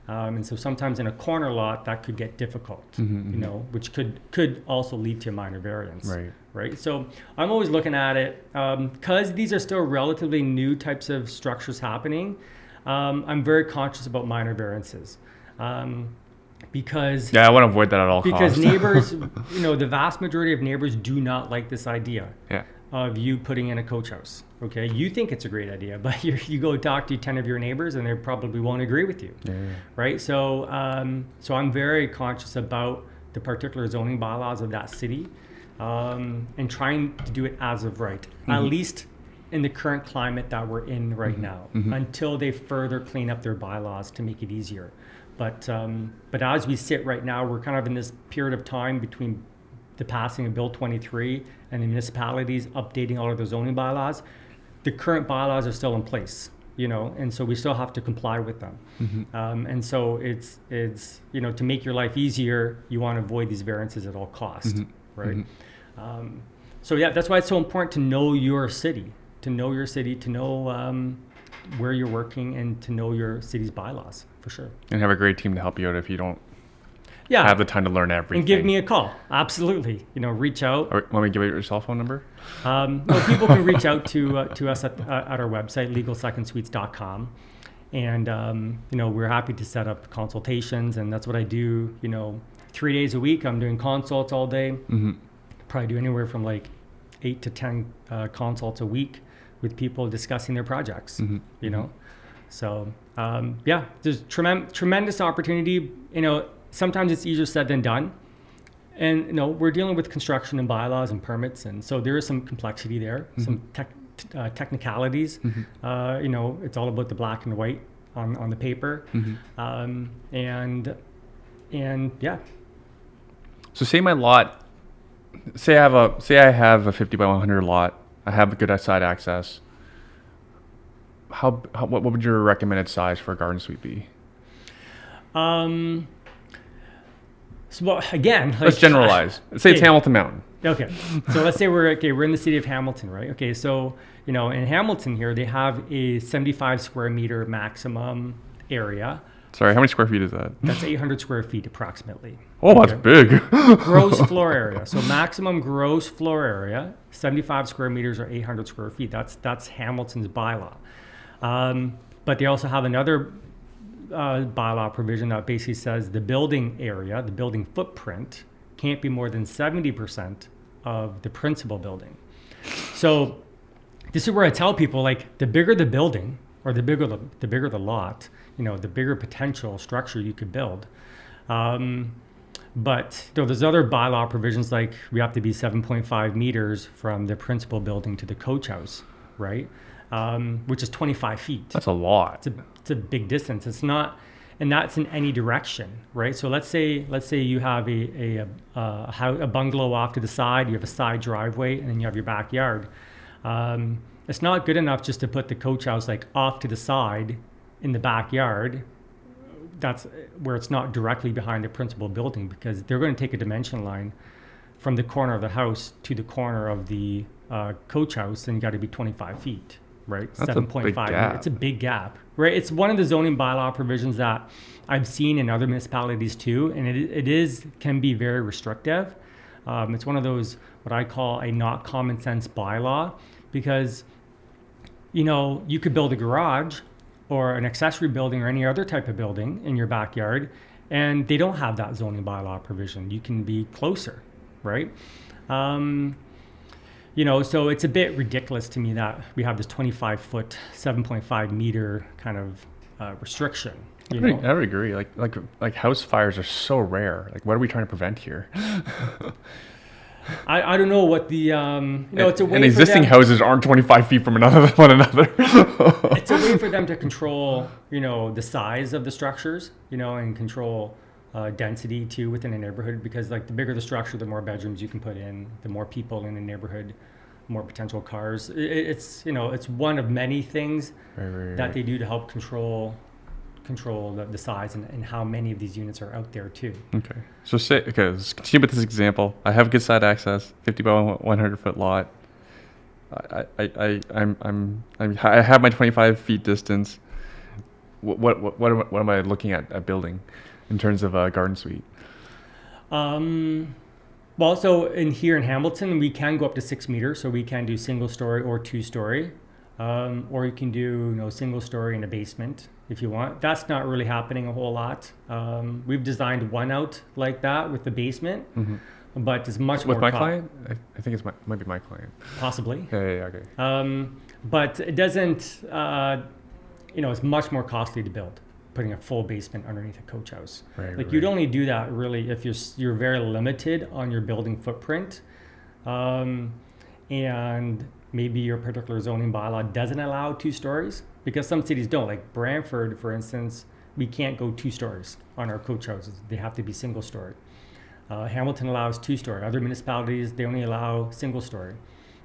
and so sometimes in a corner lot that could get difficult, which could also lead to a minor variance. Right. So I'm always looking at it because these are still relatively new types of structures happening. I'm very conscious about minor variances. Because I want to avoid that at all costs. Because neighbors, the vast majority of neighbors do not like this idea of you putting in a coach house. Okay, you think it's a great idea, but you go talk to 10 of your neighbors and they probably won't agree with you. Right. So I'm very conscious about the particular zoning bylaws of that city. and trying to do it as of right, at least in the current climate that we're in right now, until they further clean up their bylaws to make it easier. But as we sit right now, we're kind of in this period of time between the passing of Bill 23 and the municipalities updating all of their zoning bylaws. The current bylaws are still in place, and so we still have to comply with them. And so it's to make your life easier, you want to avoid these variances at all cost, right? So yeah, that's why it's so important to know your city, to know where you're working, and to know your city's bylaws, for sure. And have a great team to help you out if you don't have the time to learn everything. And give me a call. Absolutely. Reach out. Or, want me to give you your cell phone number? No, people can reach out to us at our website, legalsecondsuites.com. And, we're happy to set up consultations. And that's what I do, 3 days a week. I'm doing consults all day. Probably do anywhere from like 8 to 10 consults a week with people discussing their projects, So, there's tremendous opportunity. Sometimes it's easier said than done. And, we're dealing with construction and bylaws and permits. And so there is some complexity there, some technicalities. It's all about the black and white on the paper. So say I have a 50 by 100 lot. I have a good side access. What would your recommended size for a garden suite be? So again, let's generalize. Say it's Hamilton Mountain. Okay, so let's say we're in the city of Hamilton, right? Okay, so in Hamilton here they have a 75 square meter maximum area. Sorry, how many square feet is that? That's 800 square feet approximately. Oh, that's big. Gross floor area. So maximum gross floor area, 75 square meters or 800 square feet. That's Hamilton's bylaw. But they also have another bylaw provision that basically says the building area, the building footprint, can't be more than 70% of the principal building. So this is where I tell people, like, the bigger the building or the bigger the lot, the bigger potential structure you could build. But there's other bylaw provisions, like we have to be 7.5 meters from the principal building to the coach house, right? Which is 25 feet. That's a lot. It's a big distance. It's not, and that's in any direction, right? So let's say you have a bungalow off to the side, you have a side driveway, and then you have your backyard. It's not good enough just to put the coach house like off to the side in the backyard. That's where it's not directly behind the principal building, because they're going to take a dimension line from the corner of the house to the corner of the coach house, and you got to be 25 feet. Right, 7.5. It's a big gap, right? It's one of the zoning bylaw provisions that I've seen in other municipalities too, and it can be very restrictive. It's one of those what I call a not common sense bylaw, because you could build a garage or an accessory building or any other type of building in your backyard, and they don't have that zoning bylaw provision. You can be closer, right? So it's a bit ridiculous to me that we have this 25-foot, 7.5 meter kind of restriction. I would agree. Like house fires are so rare. Like, what are we trying to prevent here? I don't know what the it's a way. And existing houses aren't 25 feet from one another. It's a way for them to control, the size of the structures, and control density too within a neighborhood, because like the bigger the structure, the more bedrooms you can put in, the more people in the neighborhood, more potential cars. It's one of many things that they do to help control the size and how many of these units are out there too. Okay, so let's continue with this example. I have good side access, 50 by 100 foot lot. I have my 25 feet distance. What am I looking at building in terms of a garden suite? Well, so here in Hamilton, we can go up to 6 meters, so we can do single story or 2-story, or you can do single story in a basement if you want. That's not really happening a whole lot. We've designed one out like that with the basement, but it's much more. With my client, I think might be my client. Possibly. Yeah, okay. But it doesn't. It's much more costly to build, putting a full basement underneath a coach house. Right. You'd only do that really if you're very limited on your building footprint. and maybe your particular zoning bylaw doesn't allow 2 stories, because some cities don't. Like Brantford, for instance, we can't go 2 stories on our coach houses. They have to be single story. Hamilton allows 2 story. Other municipalities, they only allow single story.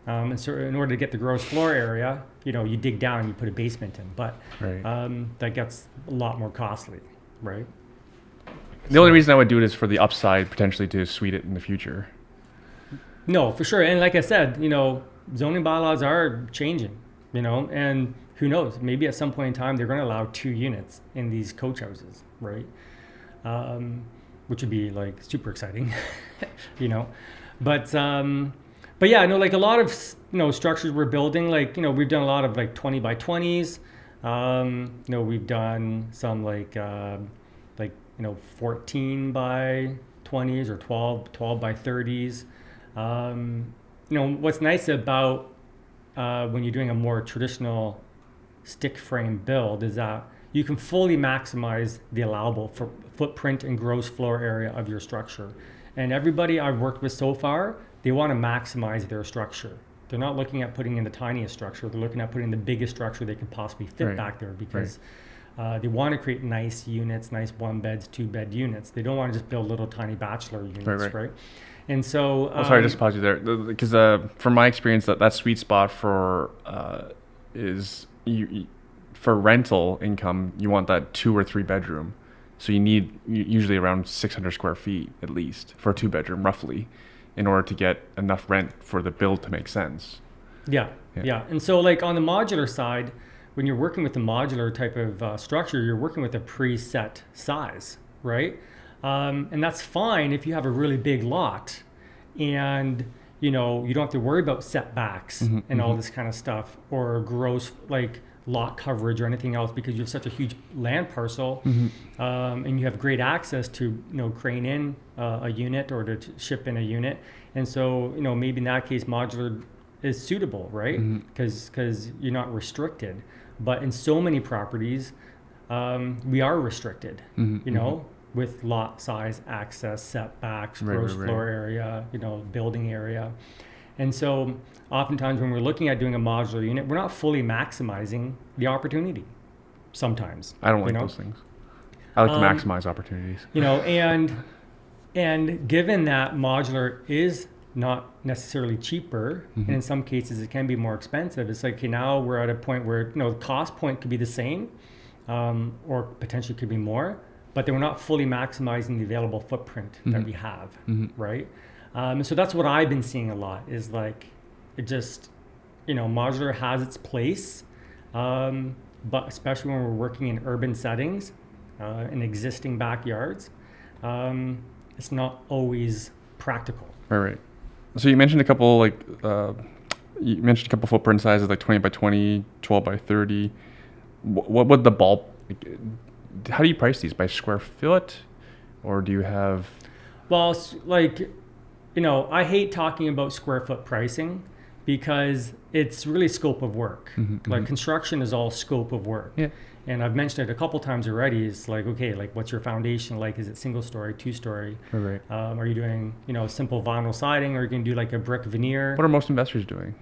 And so in order to get the gross floor area, you dig down and you put a basement in, but that gets a lot more costly, right? The only reason I would do it is for the upside, potentially to suite it in the future. No, for sure. And like I said, zoning bylaws are changing, and who knows, maybe at some point in time, they're going to allow 2 units in these coach houses, right? Which would be like super exciting, but yeah, no, like a lot of, structures we're building, like, we've done a lot of like 20 by 20s. We've done some like 14 by 20s or 12 by 30s. What's nice about when you're doing a more traditional stick frame build is that you can fully maximize the allowable footprint and gross floor area of your structure. And everybody I've worked with so far, they want to maximize their structure. They're not looking at putting in the tiniest structure. They're looking at putting the biggest structure they can possibly fit back there, because they want to create nice units, nice 1-beds, 2-bed units. They don't want to just build little tiny bachelor units, right? And so... sorry, just pause you there. Because from my experience, that sweet spot for for rental income, you want that 2 or 3 bedroom. So you need usually around 600 square feet at least for a 2-bedroom, roughly, in order to get enough rent for the build to make sense. Yeah. And so like on the modular side, when you're working with the modular type of structure, you're working with a preset size, right? And that's fine if you have a really big lot and you don't have to worry about setbacks and all this kind of stuff, or gross like lot coverage or anything else, because you have such a huge land parcel, and you have great access to crane in a unit or to ship in a unit. And so maybe in that case modular is suitable, right? Because you're not restricted. But in so many properties, we are restricted, with lot size, access, setbacks, gross floor area, building area. And so oftentimes when we're looking at doing a modular unit, we're not fully maximizing the opportunity sometimes. I don't like those things. I like to maximize opportunities. And given that modular is not necessarily cheaper, and in some cases it can be more expensive, it's like, okay, now we're at a point where the cost point could be the same, or potentially could be more, but then we're not fully maximizing the available footprint that we have, right? So that's what I've been seeing a lot, is like, it just, modular has its place, but especially when we're working in urban settings, in existing backyards, it's not always practical. Right. So you mentioned a couple footprint sizes, like 20 by 20, 12 by 30. What would the bulk? How do you price these, by square foot, or do you have? Well, like, I hate talking about square foot pricing, because it's really scope of work. Like construction is all scope of work. Yeah. And I've mentioned it a couple times already. It's like, okay, like what's your foundation like? Is it single story, 2-story? Right. Are you doing, simple vinyl siding, or are you going to do like a brick veneer? What are most investors doing?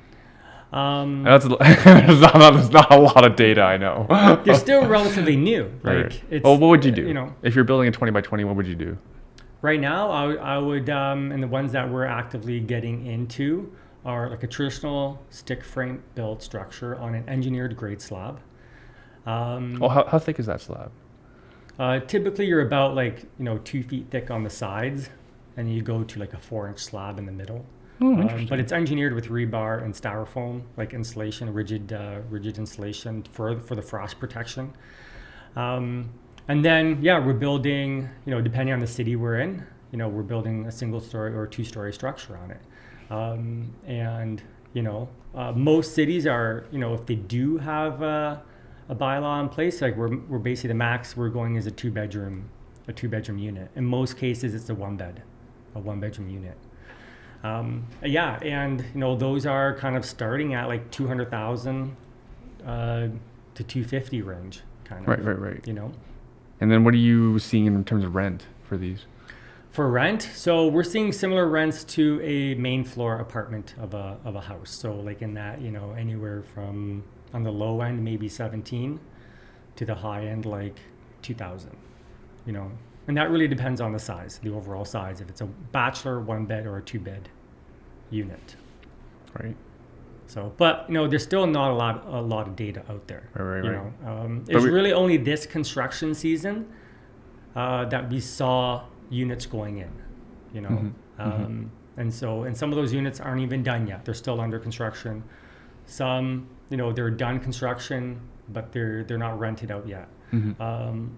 There's not a lot of data, I know. They're still relatively new. Like, it's, what would you do? If you're building a 20 by 20, what would you do? Right now, I would, and the ones that we're actively getting into are like a traditional stick frame built structure on an engineered grade slab. How thick is that slab? Typically, you're about 2 feet thick on the sides, and you go to like a 4-inch slab in the middle. But it's engineered with rebar and styrofoam, like insulation, rigid insulation for the frost protection. And then, we're building, depending on the city we're in, we're building a single story or a 2-story structure on it. And most cities are, if they do have a bylaw in place, like we're basically the max we're going is a 2-bedroom unit. In most cases, it's a 1-bedroom unit. And those are kind of starting at like 200,000 to 250 range, kind of. Right. And then what are you seeing in terms of rent for these? For rent, so we're seeing similar rents to a main floor apartment of a house. So like in that, anywhere from on the low end maybe 17 to the high end like 2,000. And that really depends on the size, the overall size. If it's a bachelor, 1 bed, or a 2 bed unit. Right. So, but there's still not a lot of data out there. Right. It's really only this construction season that we saw units going in, and some of those units aren't even done yet. They're still under construction. Some, they're done construction, but they're not rented out yet.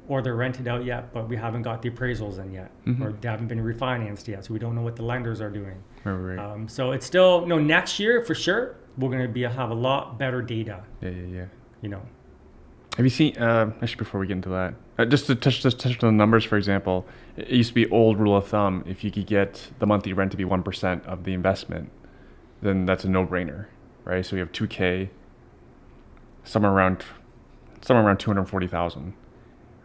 Or they're rented out yet, but we haven't got the appraisals in yet, or they haven't been refinanced yet, so we don't know what the lenders are doing. Right. So it's still, next year for sure, we're going to have a lot better data. Yeah. Have you seen, actually before we get into that, just to touch on the numbers, for example, it used to be old rule of thumb, if you could get the monthly rent to be 1% of the investment, then that's a no-brainer, right? So you have 2K, somewhere around 240,000,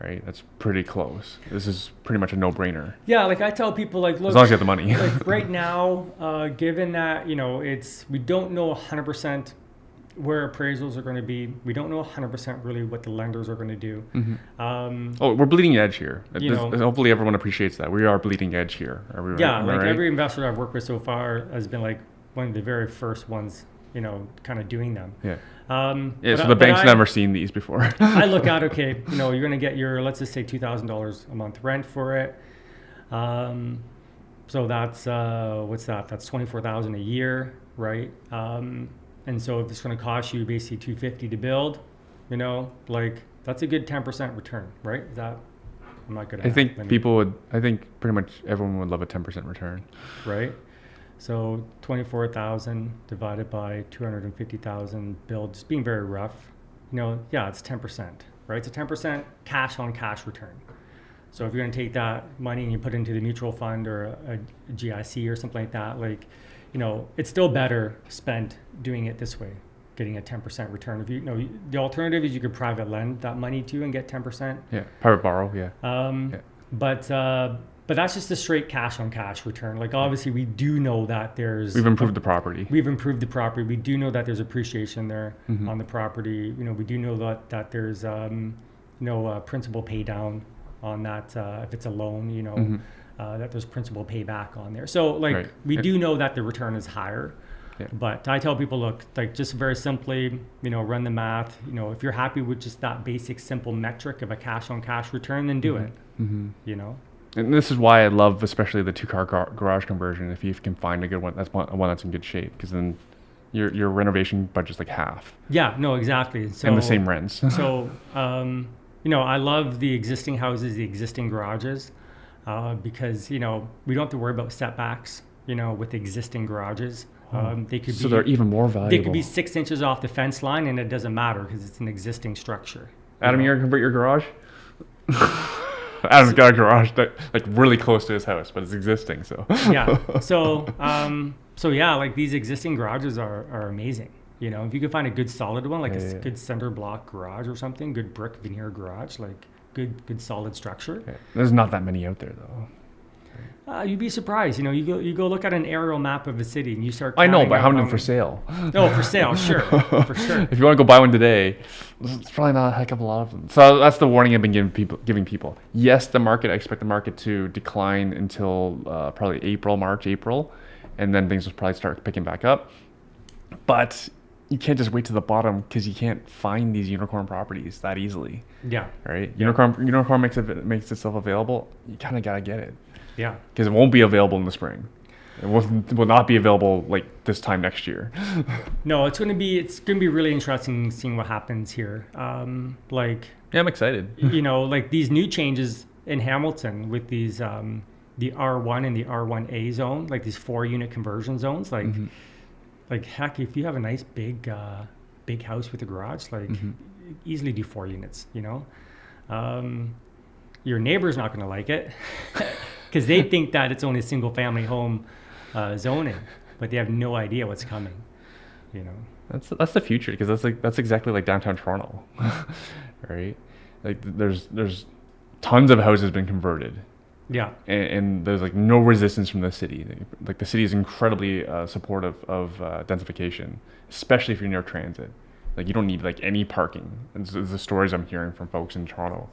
right? That's pretty close. This is pretty much a no-brainer. Yeah, like I tell people, like, look, as long as you have the money. Like right now, given that, we don't know 100% where appraisals are going to be. We don't know 100% really what the lenders are going to do. We're bleeding edge here. Hopefully everyone appreciates that. We are bleeding edge here. Every investor I've worked with so far has been like one of the very first ones, kind of doing them. Yeah. So the bank's never seen these before. I look at, okay, you're going to get your, let's just say $2,000 a month rent for it. So that's, what's that? That's $24,000 a year, right? And so if it's going to cost you basically $250 to build, like that's a good 10% return, right? Is that, I'm not good at I think pretty much everyone would love a 10% return. Right? So 24,000 divided by 250,000 build, just being very rough, it's 10%, right? It's a 10% cash on cash return. So if you're going to take that money and you put it into the mutual fund or a GIC or something like that, like, it's still better spent doing it this way, getting a 10% return. If the alternative is you could private lend that money to and get 10%. Yeah, private borrow, yeah. But that's just a straight cash on cash return. Like obviously we do know that we've improved the property. We do know that there's appreciation there on the property. We do know that there's principal pay down on that if it's a loan, that there's principal payback on there. So we do know that the return is higher. Yeah. But I tell people, look, like just very simply, run the math. If you're happy with just that basic simple metric of a cash on cash return, then do it. And this is why I love especially the 2-car garage conversion. If you can find a good one, that's one that's in good shape, because then your renovation budget's like half. Yeah, no, exactly. So, and the same rents. So, I love the existing houses, the existing garages, because, we don't have to worry about setbacks, with existing garages. They're even more valuable. They could be 6 inches off the fence line and it doesn't matter because it's an existing structure. Adam, you're going to convert your garage? Adam's got a garage that like really close to his house, but it's existing. So yeah. So yeah, like these existing garages are amazing. If you could find a good solid one, like a good cinder block garage or something, good brick veneer garage, like good solid structure. Yeah. There's not that many out there though. You'd be surprised. You go look at an aerial map of a city and you start. I know, but how many for sale? Oh, for sale, sure, for sure. If you want to go buy one today, it's probably not a heck of a lot of them. So that's the warning I've been giving people. Yes, I expect the market to decline until probably March, April, and then things will probably start picking back up. But you can't just wait to the bottom because you can't find these unicorn properties that easily. Yeah. Right. Yeah. Unicorn makes itself available. You kind of gotta get it. Yeah. Because it won't be available in the spring. It will not be available like this time next year. No, it's gonna be really interesting seeing what happens here. Yeah, I'm excited. Like these new changes in Hamilton with these the R1 and the R1A zone, like these 4-unit conversion zones, like heck, if you have a nice big house with a garage, like easily do 4 units. Your neighbor's not gonna like it. Because they think that it's only a single family home zoning, but they have no idea what's coming. That's the future, because that's exactly like downtown Toronto, right? Like there's tons of houses been converted, Yeah. And there's like no resistance from the city. Like the city is incredibly supportive of densification, especially if you're near transit. Like you don't need like any parking. And the stories I'm hearing from folks in Toronto,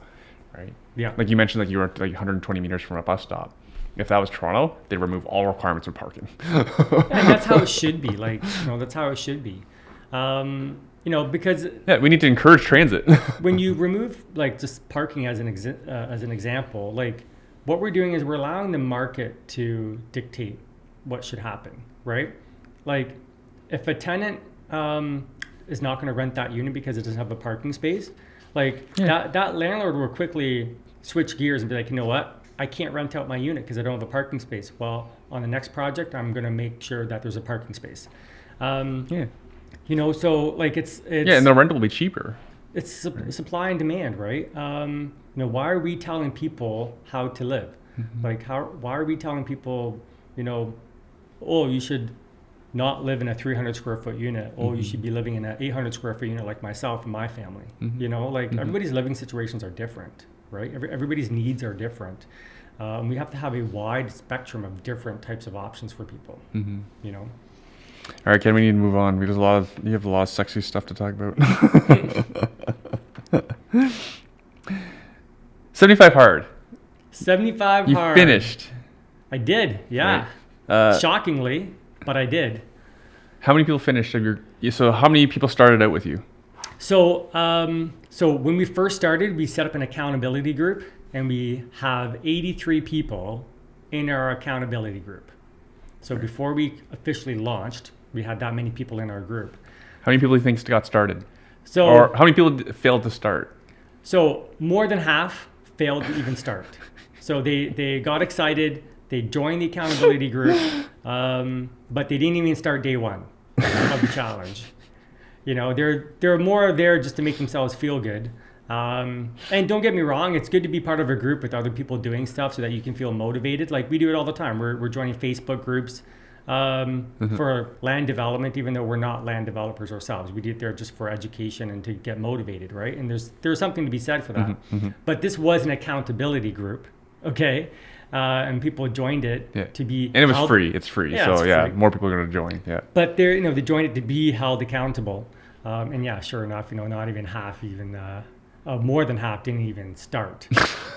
right? Yeah. Like you mentioned, like you were like 120 meters from a bus stop. If that was Toronto, they'd remove all requirements of parking. And that's how it should be. Like, that's how it should be. Because we need to encourage transit. when you remove like just parking as an example, like what we're doing is we're allowing the market to dictate what should happen, right? Like if a tenant is not going to rent that unit because it doesn't have a parking space, like that landlord will quickly switch gears and be like, you know what? I can't rent out my unit because I don't have a parking space. Well, on the next project, I'm going to make sure that there's a parking space. So like it's and the rent will be cheaper. It's supply and demand, right? Why are we telling people how to live? Like why are we telling people, you should not live in a 300 square foot unit. You should be living in an 800 square foot unit like myself and my family. Everybody's living situations are different, right? Everybody's needs are different. We have to have a wide spectrum of different types of options for people, All right, Ken, we need to move on. You have a lot of sexy stuff to talk about. 75 hard. 75 you hard. You finished. I did, yeah. Right. Shockingly, but I did. How many people finished so how many people started out with you? So when we first started, we set up an accountability group, and we have 83 people in our accountability group. So before we officially launched, we had that many people in our group. How many people do you think got started? Or how many people failed to start? So more than half failed to even start. So they got excited, they joined the accountability group, but they didn't even start day one of the challenge. They're more there just to make themselves feel good. And don't get me wrong, it's good to be part of a group with other people doing stuff so that you can feel motivated. Like we do it all the time. We're joining Facebook groups for land development, even though we're not land developers ourselves. We do it there just for education and to get motivated, right? And there's something to be said for that. But this was an accountability group, okay? And people joined it to be and it was free. It's free, so free. More people are going to join. Yeah, but they joined it to be held accountable. And sure enough, not even half even. More than half didn't even start.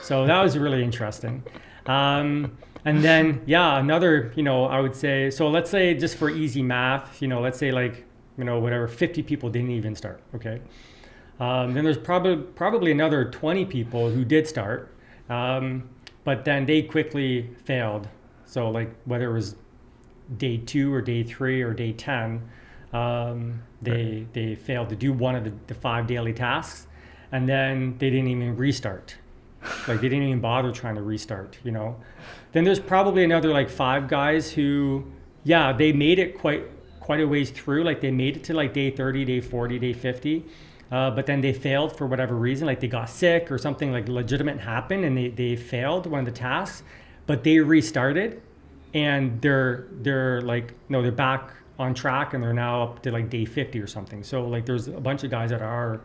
So that was really interesting. And then, another, I would say, so let's say just for easy math, let's say 50 people didn't even start, okay? Then there's probably another 20 people who did start, but then they quickly failed. So whether it was day 2 or day 3 or day 10, they failed to do one of the 5 daily tasks. And then they didn't even restart. They didn't even bother trying to restart, Then there's probably another 5 guys who, they made it quite a ways through. They made it to day 30, day 40, day 50. But then they failed for whatever reason. They got sick or something legitimate happened and they failed one of the tasks. But they restarted and they're back on track and they're now up to day 50 or something. So there's a bunch of guys that are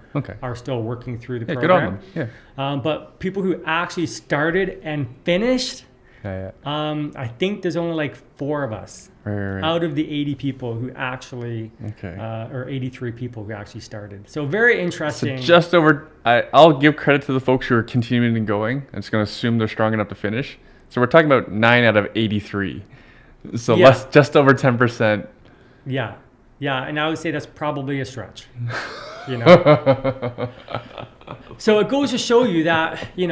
still working through the program. Good on them. But people who actually started and finished, I think there's only 4 of us out of the 80 people who actually, or 83 people who actually started. So very interesting. So just over, I'll give credit to the folks who are continuing and going. I'm just going to assume they're strong enough to finish. So we're talking about 9 out of 83. So just over 10%. Yeah, and I would say that's probably a stretch, So it goes to show you that, the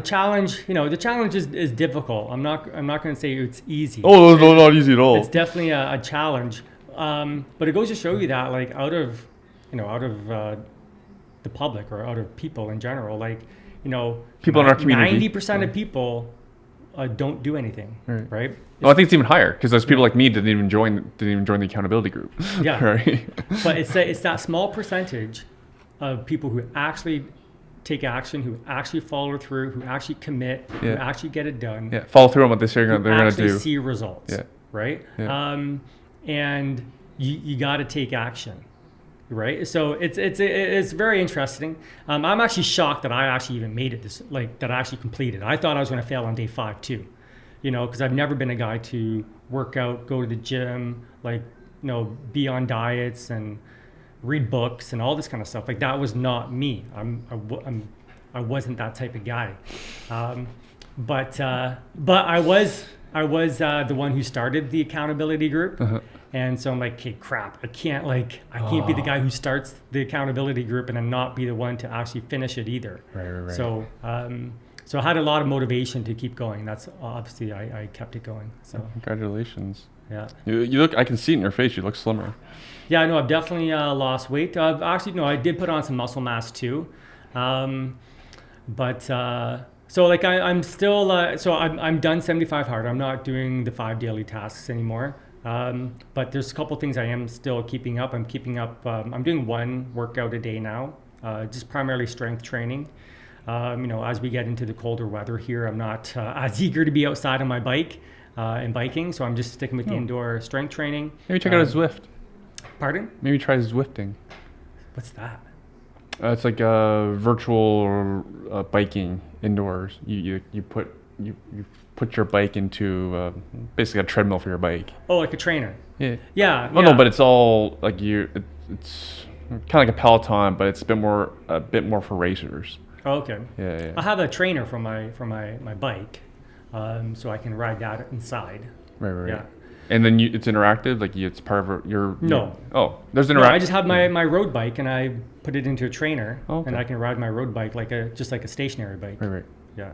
challenge is difficult. I'm not going to say it's easy. Oh, no, not easy at all. It's definitely a challenge. But it goes to show you that, out of the public or out of people in general, people in our community, 90% of people don't do anything, right? Well, I think it's even higher because those people like me didn't even join the accountability group. Yeah, right. But it's that small percentage of people who actually take action, who actually follow through, who actually commit, who actually get it done. Yeah, follow through on what they say they're going to do. See results. Yeah. Right. Yeah. And you got to take action. right? So it's very interesting. I'm actually shocked that I actually even made it this, like that I actually completed. I thought I was going to fail on day 5 too, because I've never been a guy to work out, go to the gym, like be on diets and read books and all this kind of stuff. Like that was not me. I wasn't that type of guy. But I was the one who started the accountability group. And so I'm like, okay, crap, I can't be the guy who starts the accountability group and then not be the one to actually finish it either. Right. So so I had a lot of motivation to keep going. That's obviously I kept it going. So congratulations. Yeah. You look, I can see it in your face, you look slimmer. Yeah, no, I've definitely lost weight. Actually, no, I did put on some muscle mass too. But so like I'm still, so I'm done 75 hard. I'm not doing the 5 daily tasks anymore. But there's a couple things I am still keeping up. I'm doing 1 workout a day now, just primarily strength training. As we get into the colder weather here, I'm not as eager to be outside on my bike and biking. So I'm just sticking with the indoor strength training. Maybe check out Zwift. Pardon? Maybe try Zwifting. What's that? It's like a virtual biking indoors. You put your bike into basically a treadmill for your bike. Oh, like a trainer. Yeah. Yeah. Well, no, but it's all like it's kind of like a Peloton, but it's a bit more for racers. Oh, okay. Yeah. I have a trainer for my bike, so I can ride that inside. Right. Yeah. And then it's interactive, like it's part of your. No. There's interactive. No, I just have my road bike and I put it into a trainer, and I can ride my road bike just like a stationary bike. Right. Yeah.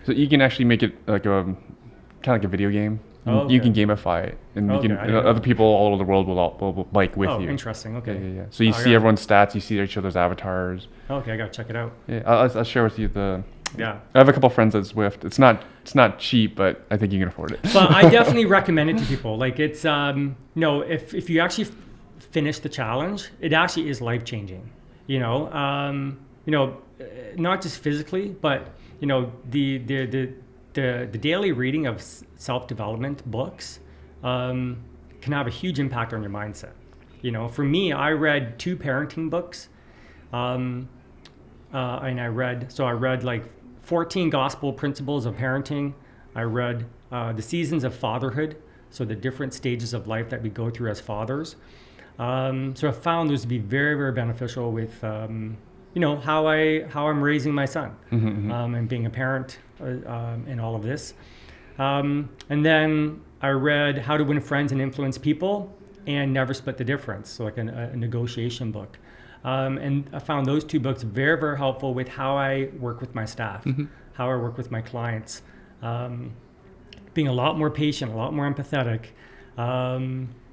So you can actually make it like kind of like a video game. You can gamify it, and other people all over the world will bike with you. Oh, interesting. Okay. Yeah. So you see everyone's stats, you see each other's avatars. Okay, I gotta check it out. Yeah, I'll share with you the. Yeah. I have a couple friends at Zwift. It's not cheap, but I think you can afford it. But I definitely recommend it to people. Like it's if you actually finish the challenge, it actually is life changing. Not just physically, but the daily reading of self-development books can have a huge impact on your mindset. For me, I read 2 parenting books, and I read like 14 gospel principles of parenting. I read the seasons of fatherhood, so the different stages of life that we go through as fathers. So I found those to be very, very beneficial with how I'm raising my son, and being a parent in all of this. And then I read How to Win Friends and Influence People and Never Split the Difference, so like a negotiation book. And I found those 2 books very, very helpful with how I work with my staff, how I work with my clients, being a lot more patient, a lot more empathetic,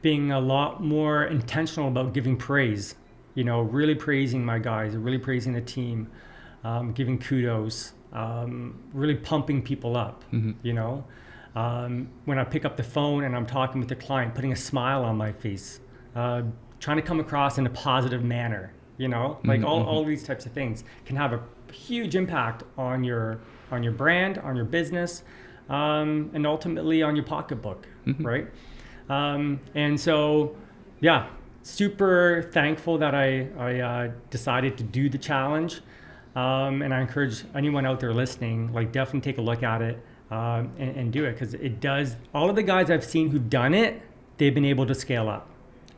being a lot more intentional about giving praise, really praising my guys, really praising the team, giving kudos, really pumping people up, when I pick up the phone and I'm talking with the client, putting a smile on my face, trying to come across in a positive manner, all these types of things can have a huge impact on your brand, on your business, and ultimately on your pocketbook, right? And so, yeah, super thankful that I decided to do the challenge. And I encourage anyone out there listening, definitely take a look at it and do it, because it does. All of the guys I've seen who've done it, they've been able to scale up.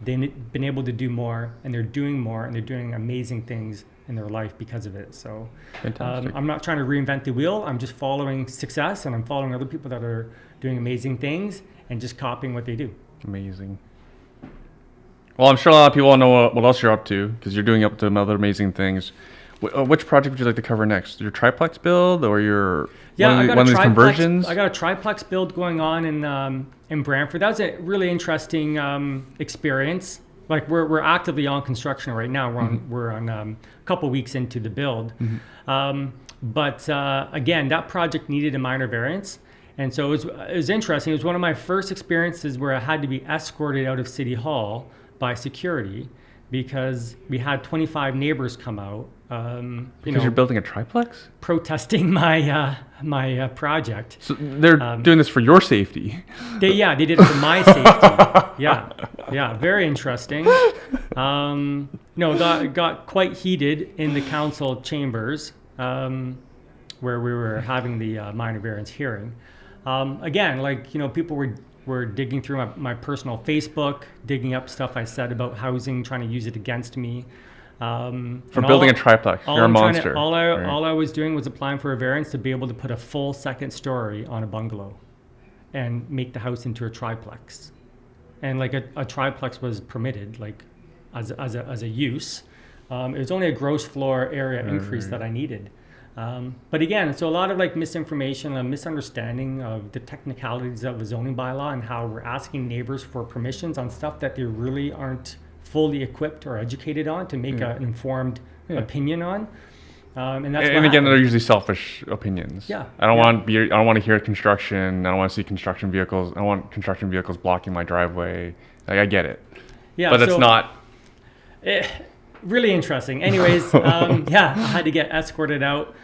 They've been able to do more, and they're doing more, and they're doing amazing things in their life because of it. So I'm not trying to reinvent the wheel. I'm just following success, and I'm following other people that are doing amazing things and just copying what they do. Amazing. Well, I'm sure a lot of people want to know what else you're up to, because you're doing up to other amazing things. Which project would you like to cover next? Your triplex build or one of these conversions? I got a triplex build going on in Brantford. That was a really interesting experience. Like we're actively on construction right now. We're on a couple weeks into the build. But again, that project needed a minor variance. And so it was interesting. It was one of my first experiences where I had to be escorted out of City Hall by security because we had 25 neighbors come out. Because you're building a triplex? Protesting my my project. So they're doing this for your safety. They did it for my safety. Yeah, very interesting. Got quite heated in the council chambers where we were having the minor variance hearing. Again, people were digging through my personal Facebook, digging up stuff I said about housing, trying to use it against me. For building a triplex, you're a monster. All I was doing was applying for a variance to be able to put a full second story on a bungalow and make the house into a triplex. And a triplex was permitted as a use. It was only a gross floor area increase that I needed. But again, so a lot of misinformation, a misunderstanding of the technicalities of the zoning bylaw and how we're asking neighbors for permissions on stuff that they really aren't fully equipped or educated on to make an informed opinion on. And that's and again, they're usually selfish opinions. Yeah. I don't want to hear construction. I don't want to see construction vehicles. I don't want construction vehicles blocking my driveway. I get it. Yeah. But it's not. Really interesting. Anyways, I had to get escorted out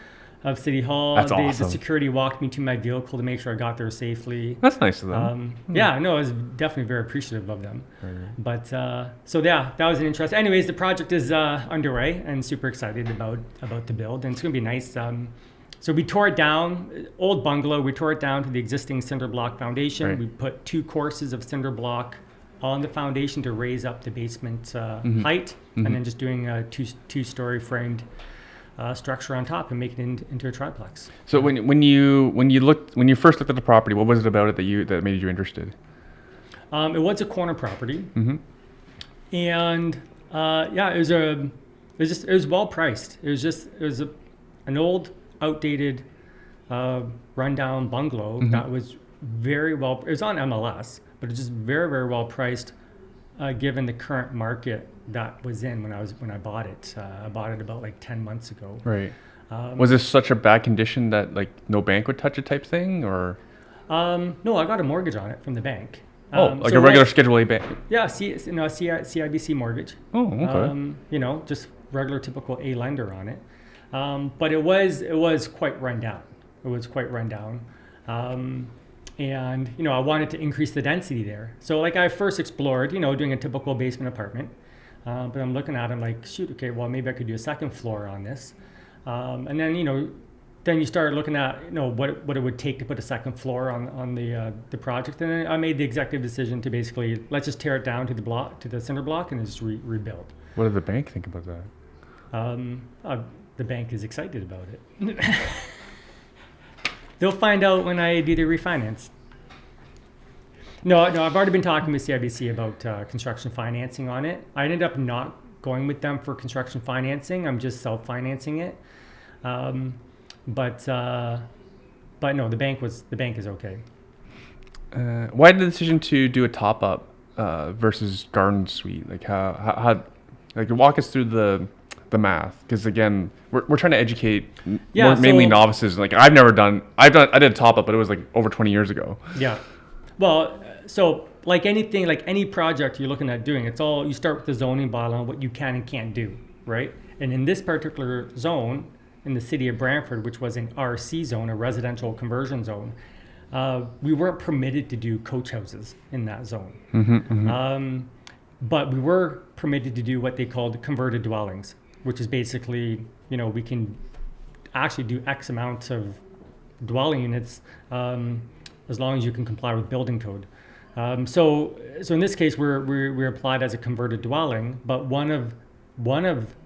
of City Hall. That's awesome. The security walked me to my vehicle to make sure I got there safely. That's nice of them. I was definitely very appreciative of them. But that was an interest. Anyways, the project is underway and super excited about the build, and it's going to be nice. So we tore it down, old bungalow. We tore it down to the existing cinder block foundation. Right. We put 2 courses of cinder block on the foundation to raise up the basement height, and then just doing a two-story framed structure on top and make it into a triplex. So when you first looked at the property, what was it about it that made you interested? It was a corner property, and it was well priced. It was an old, outdated, rundown bungalow that was very well. It was on MLS, but it's just very, very well priced, given the current market that was in when I bought it. I bought it about 10 months ago. Right. Was this such a bad condition that no bank would touch it type thing, or? No, I got a mortgage on it from the bank. A regular Schedule A bank. Yeah, CIBC mortgage. Oh, okay. Just regular typical A lender on it. But it was quite run down. And I wanted to increase the density there. So I first explored, doing a typical basement apartment. But I'm looking at it shoot, okay, well maybe I could do a second floor on this. And then then you start looking at what it would take to put a second floor on the project. And then I made the executive decision to basically let's just tear it down to the cinder block and just rebuild. What did the bank think about that? The bank is excited about it. They'll find out when I do the refinance. No, I've already been talking with CIBC about construction financing on it. I ended up not going with them for construction financing. I'm just self-financing it. But no, the bank is okay. Why the decision to do a top-up versus garden suite? How walk us through the math, because again we're trying to educate mainly novices. I did a top up, but it was over 20 years ago. Yeah. Well, so anything, any project you're looking at doing, it's all, you start with the zoning bylaw and what you can and can't do, right? And in this particular zone in the city of Brantford, which was an RC zone, a residential conversion zone, we weren't permitted to do coach houses in that zone. But we were permitted to do what they called converted dwellings, which is basically, we can actually do X amount of dwelling units as long as you can comply with building code. So in this case, we're applied as a converted dwelling, but one of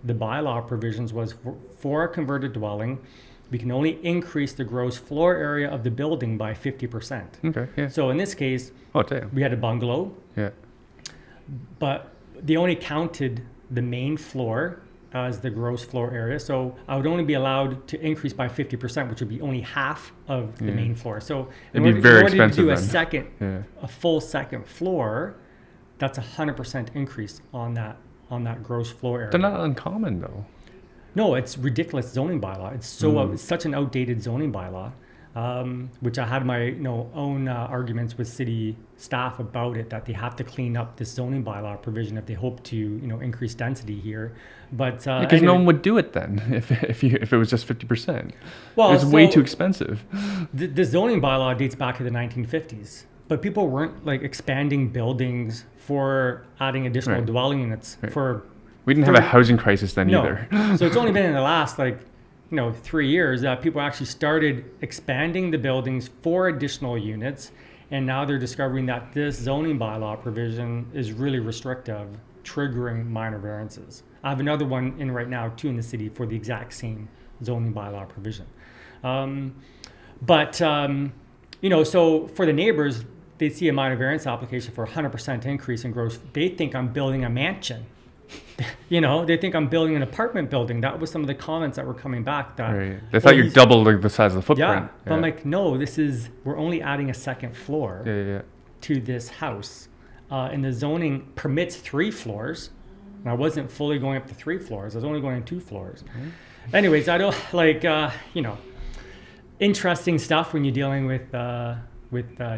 the bylaw provisions was for a converted dwelling, we can only increase the gross floor area of the building by 50%. Okay. Yeah. So in this case, we had a bungalow. Yeah. But they only counted the main floor as the gross floor area. So I would only be allowed to increase by 50%, which would be only half of the main floor. So it'd be very expensive to do a full second floor, that's 100% increase on that gross floor area. They're not uncommon though. No, it's ridiculous zoning bylaw. It's such an outdated zoning bylaw. which I had my own arguments with city staff about it, that they have to clean up this zoning bylaw provision if they hope to increase density here. But because anyway, no one would do it then if it was just 50%. Well, it's way too expensive. The zoning bylaw dates back to the 1950s, but people weren't like expanding buildings for adding additional dwelling units for. We didn't have a housing crisis then either. So it's only been in the last 3 years that people actually started expanding the buildings for additional units, and now they're discovering that this zoning bylaw provision is really restrictive, triggering minor variances. I have another one in right now too in the city for the exact same zoning bylaw provision. So for the neighbors, they see a minor variance application for 100% increase in gross. They think I'm building a mansion. They think I'm building an apartment building. That was some of the comments that were coming back. They thought you're doubling the size of the footprint. Yeah, but I'm like, no, we're only adding a second floor to this house. And the zoning permits 3 floors. And I wasn't fully going up to 3 floors. I was only going 2 floors. Mm-hmm. Anyways, I don't interesting stuff when you're dealing with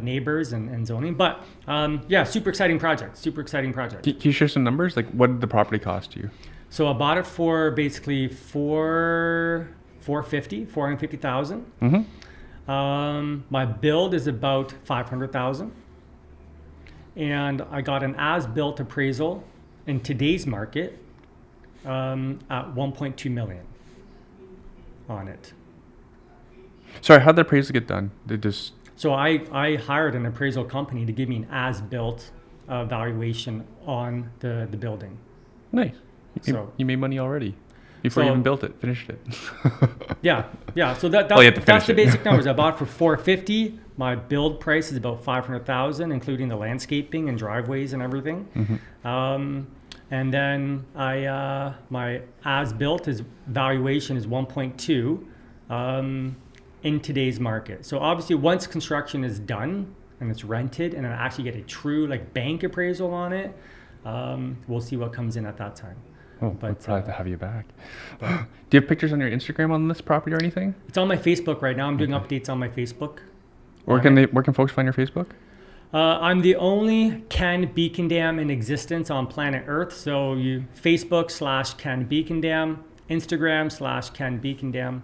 neighbors and zoning. But super exciting project. Can you share some numbers? Like, what did the property cost you? So I bought it for basically $450,000. Mm-hmm. My build is about $500,000, and I got an as-built appraisal in today's market at $1.2 million on it. Sorry, how'd the appraisal get done? So I hired an appraisal company to give me an as-built valuation on the building. Nice. You made money already before you even built it, finished it. Yeah. So that's the basic numbers. I bought for $450,000. My build price is about $500,000, including the landscaping and driveways and everything. Mm-hmm. And then my as-built valuation is 1.2 in today's market. So obviously, once construction is done and it's rented, and I actually get a true bank appraisal on it, we'll see what comes in at that time. Oh, but we'll have to have you back. Do you have pictures on your Instagram on this property or anything? It's on my Facebook right now. I'm doing updates on my Facebook. Where can folks find your Facebook? I'm the only Ken Beakendim in existence on planet Earth. So Facebook /Ken Beakendim, Instagram /Ken Beakendim.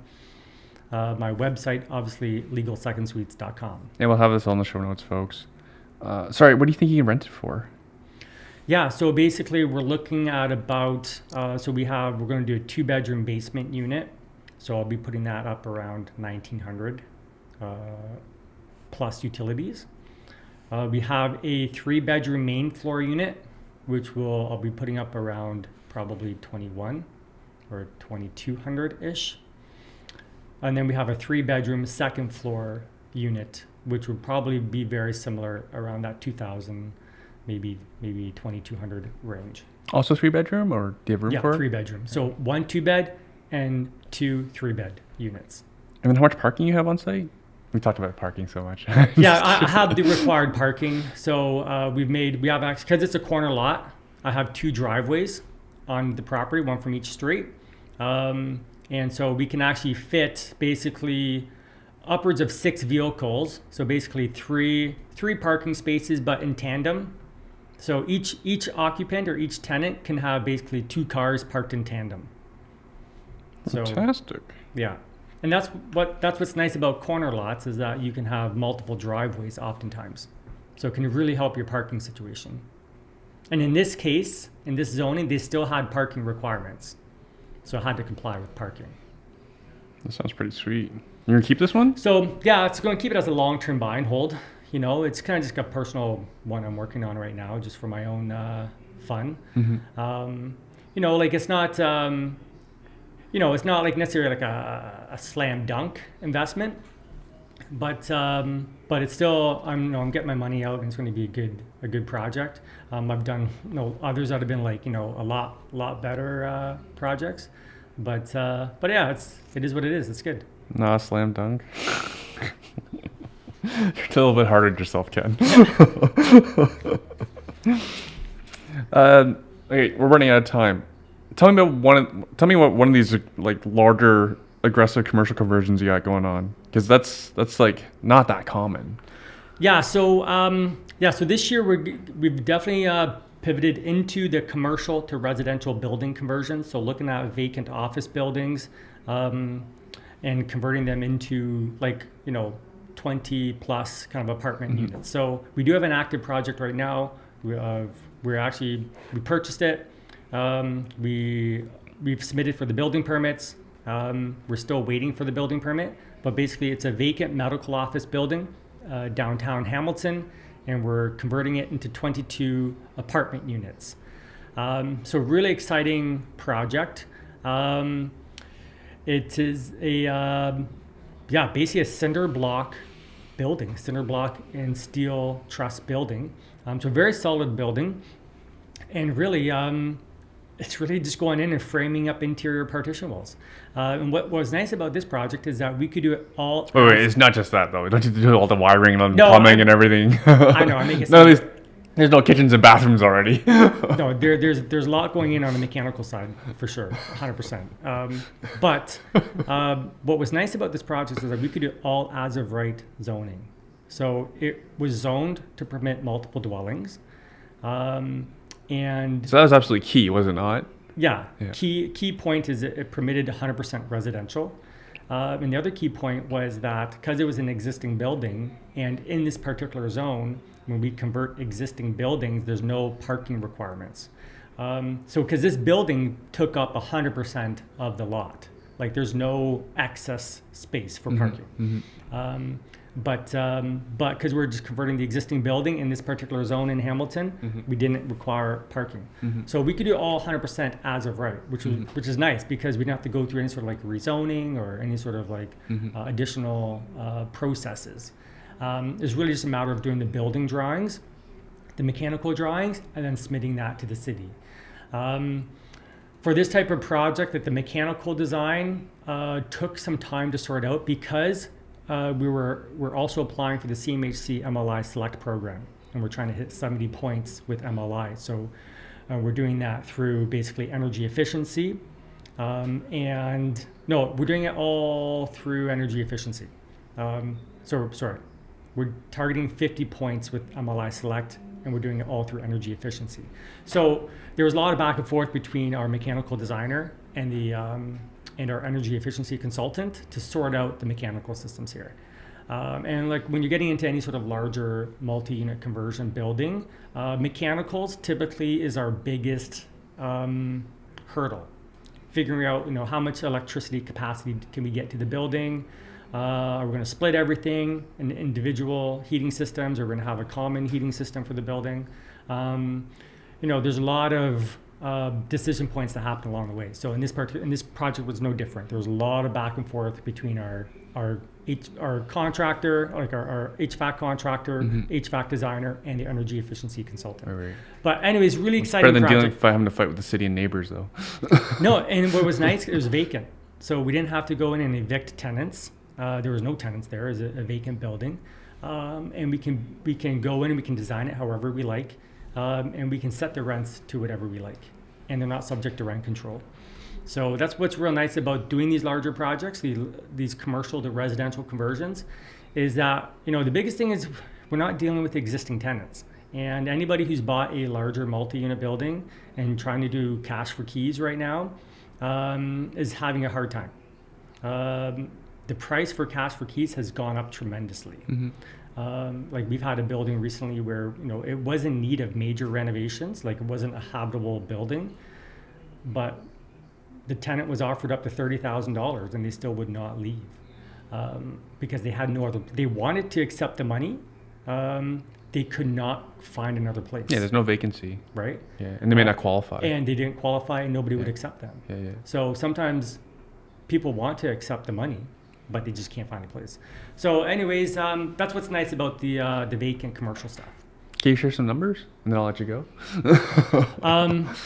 My website, obviously, legalsecondsuites.com. Yeah, we'll have this on the show notes, folks. Sorry, what do you think you can rent it for? Yeah, so basically we're looking at about, we're going to do a 2-bedroom basement unit. So I'll be putting that up around $1,900 plus utilities. We have a 3-bedroom main floor unit, which I'll be putting up around probably $2,100 or $2,200-ish. And then we have a 3-bedroom second floor unit, which would probably be very similar around that $2,000, maybe $2,200 range. Also 3-bedroom, or do you have room for it? Yeah, 3-bedroom. So 1 2-bed and 2 3-bed units. And then how much parking you have on site? We talked about parking so much. Yeah, I have the required parking. So we have access, because it's a corner lot, I have 2 driveways on the property, 1 from each street. And so we can actually fit basically upwards of 6 vehicles. So basically three parking spaces, but in tandem. So each occupant or each tenant can have basically 2 cars parked in tandem. Fantastic. Yeah. And that's what's nice about corner lots, is that you can have multiple driveways oftentimes. So it can really help your parking situation. And in this case, in this zoning, they still had parking requirements. So I had to comply with parking. That sounds pretty sweet. You're going to keep this one? So yeah, it's going to keep it as a long-term buy and hold. It's kind of just a personal one I'm working on right now, just for my own fun. Mm-hmm. It's not, it's not like necessarily like a slam dunk investment, but it's still, I'm getting my money out, and it's going to be a good project. I've done others that have been a lot better projects, but yeah, it is what it is. It's good. Not a slam dunk. You're a little bit hard on yourself, Ken. Okay, we're running out of time. Tell me what one of these larger aggressive commercial conversions you got going on? Because that's like not that common. Yeah. So so this year we've definitely pivoted into the commercial to residential building conversions. So looking at vacant office buildings and converting them into 20 plus kind of apartment units. So we do have an active project right now. We purchased it. We've submitted for the building permits. We're still waiting for the building permit, but basically it's a vacant medical office building downtown Hamilton, and we're converting it into 22 apartment units. So really exciting project. It is basically a cinder block and steel truss building. So a very solid building, and really it's really just going in and framing up interior partition walls. And what was nice about this project is that we could do it all. Wait, it's not just that though. Don't you do all the wiring and plumbing and everything? I know. I make it. There's no kitchens and bathrooms already. No, there's a lot going in on the mechanical side for sure, 100%. But what was nice about this project is that we could do all as of right zoning. So it was zoned to permit multiple dwellings. And so that was absolutely key, was it not? Yeah. Key point is it permitted 100% residential. And the other key point was that because it was an existing building, and in this particular zone, when we convert existing buildings, there's no parking requirements. So because this building took up 100% of the lot, like there's no excess space for parking. But because we're just converting the existing building in this particular zone in Hamilton, we didn't require parking. So we could do all 100% as of right, which is nice because we didn't have to go through any sort of like rezoning or any sort of like additional processes. It's really just a matter of doing the building drawings, the mechanical drawings, and then submitting that to the city. For this type of project, that the mechanical design took some time to sort out because we're also applying for the CMHC MLI Select program, and we're trying to hit 70 points with MLI. So we're doing that through basically energy efficiency. We're doing it all through energy efficiency. We're targeting 50 points with MLI Select, and we're doing it all through energy efficiency. So there was a lot of back and forth between our mechanical designer and and our energy efficiency consultant to sort out the mechanical systems here. And like when you're getting into any sort of larger multi-unit conversion building, mechanicals typically is our biggest hurdle. Figuring out, how much electricity capacity can we get to the building? Are we going to split everything in individual heating systems, or we're going to have a common heating system for the building? There's a lot of decision points that happen along the way. So in this project was no different. There was a lot of back and forth between our contractor, like our HVAC contractor, HVAC designer, and the energy efficiency consultant. Right. But anyways, really exciting better than project. having to fight with the city and neighbors, though. No, and what was nice, it was vacant. So we didn't have to go in and evict tenants. There was no tenants there. It was a vacant building. And we can go in and we can design it however we like. And we can set the rents to whatever we like. And they're not subject to rent control. So that's what's real nice about doing these larger projects, these commercial to residential conversions, is that, the biggest thing is we're not dealing with existing tenants. And anybody who's bought a larger multi-unit building and trying to do cash for keys right now is having a hard time. The price for cash for keys has gone up tremendously. Like we've had a building recently where it was in need of major renovations, like it wasn't a habitable building, but the tenant was offered up to $30,000 and they still would not leave because they had no other. They wanted to accept the money, they could not find another place. Yeah, there's no vacancy. Right. Yeah, and they may not qualify. And they didn't qualify, and nobody would accept them. Yeah. So sometimes people want to accept the money, but they just can't find a place. So anyways, that's what's nice about the vacant commercial stuff. Can you share some numbers, and then I'll let you go?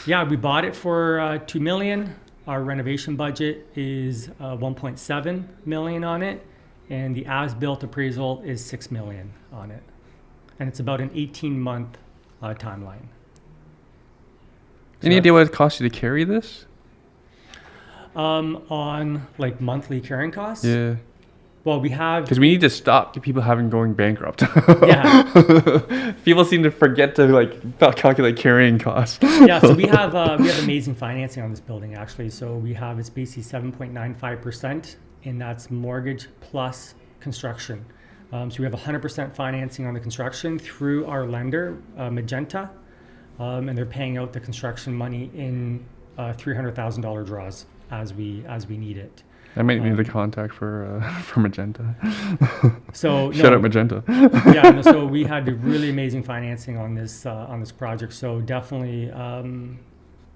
Yeah, we bought it for $2 million. Our renovation budget is $1.7 million on it, and the as-built appraisal is $6 million on it, and it's about an 18-month timeline. Any idea what it costs you to carry this? On like monthly carrying costs. Yeah. Well, we have, Because we need to stop people having going bankrupt. Yeah. People seem to forget to like calculate carrying costs. Yeah, so we have amazing financing on this building actually. So it's basically 7.95%, and that's mortgage plus construction. So we have 100% financing on the construction through our lender, Magenta, and they're paying out the construction money in $300,000 draws as we need it. I might need the contact for Magenta. So Shout out Magenta. Yeah, no, so we had really amazing financing on this project. So definitely,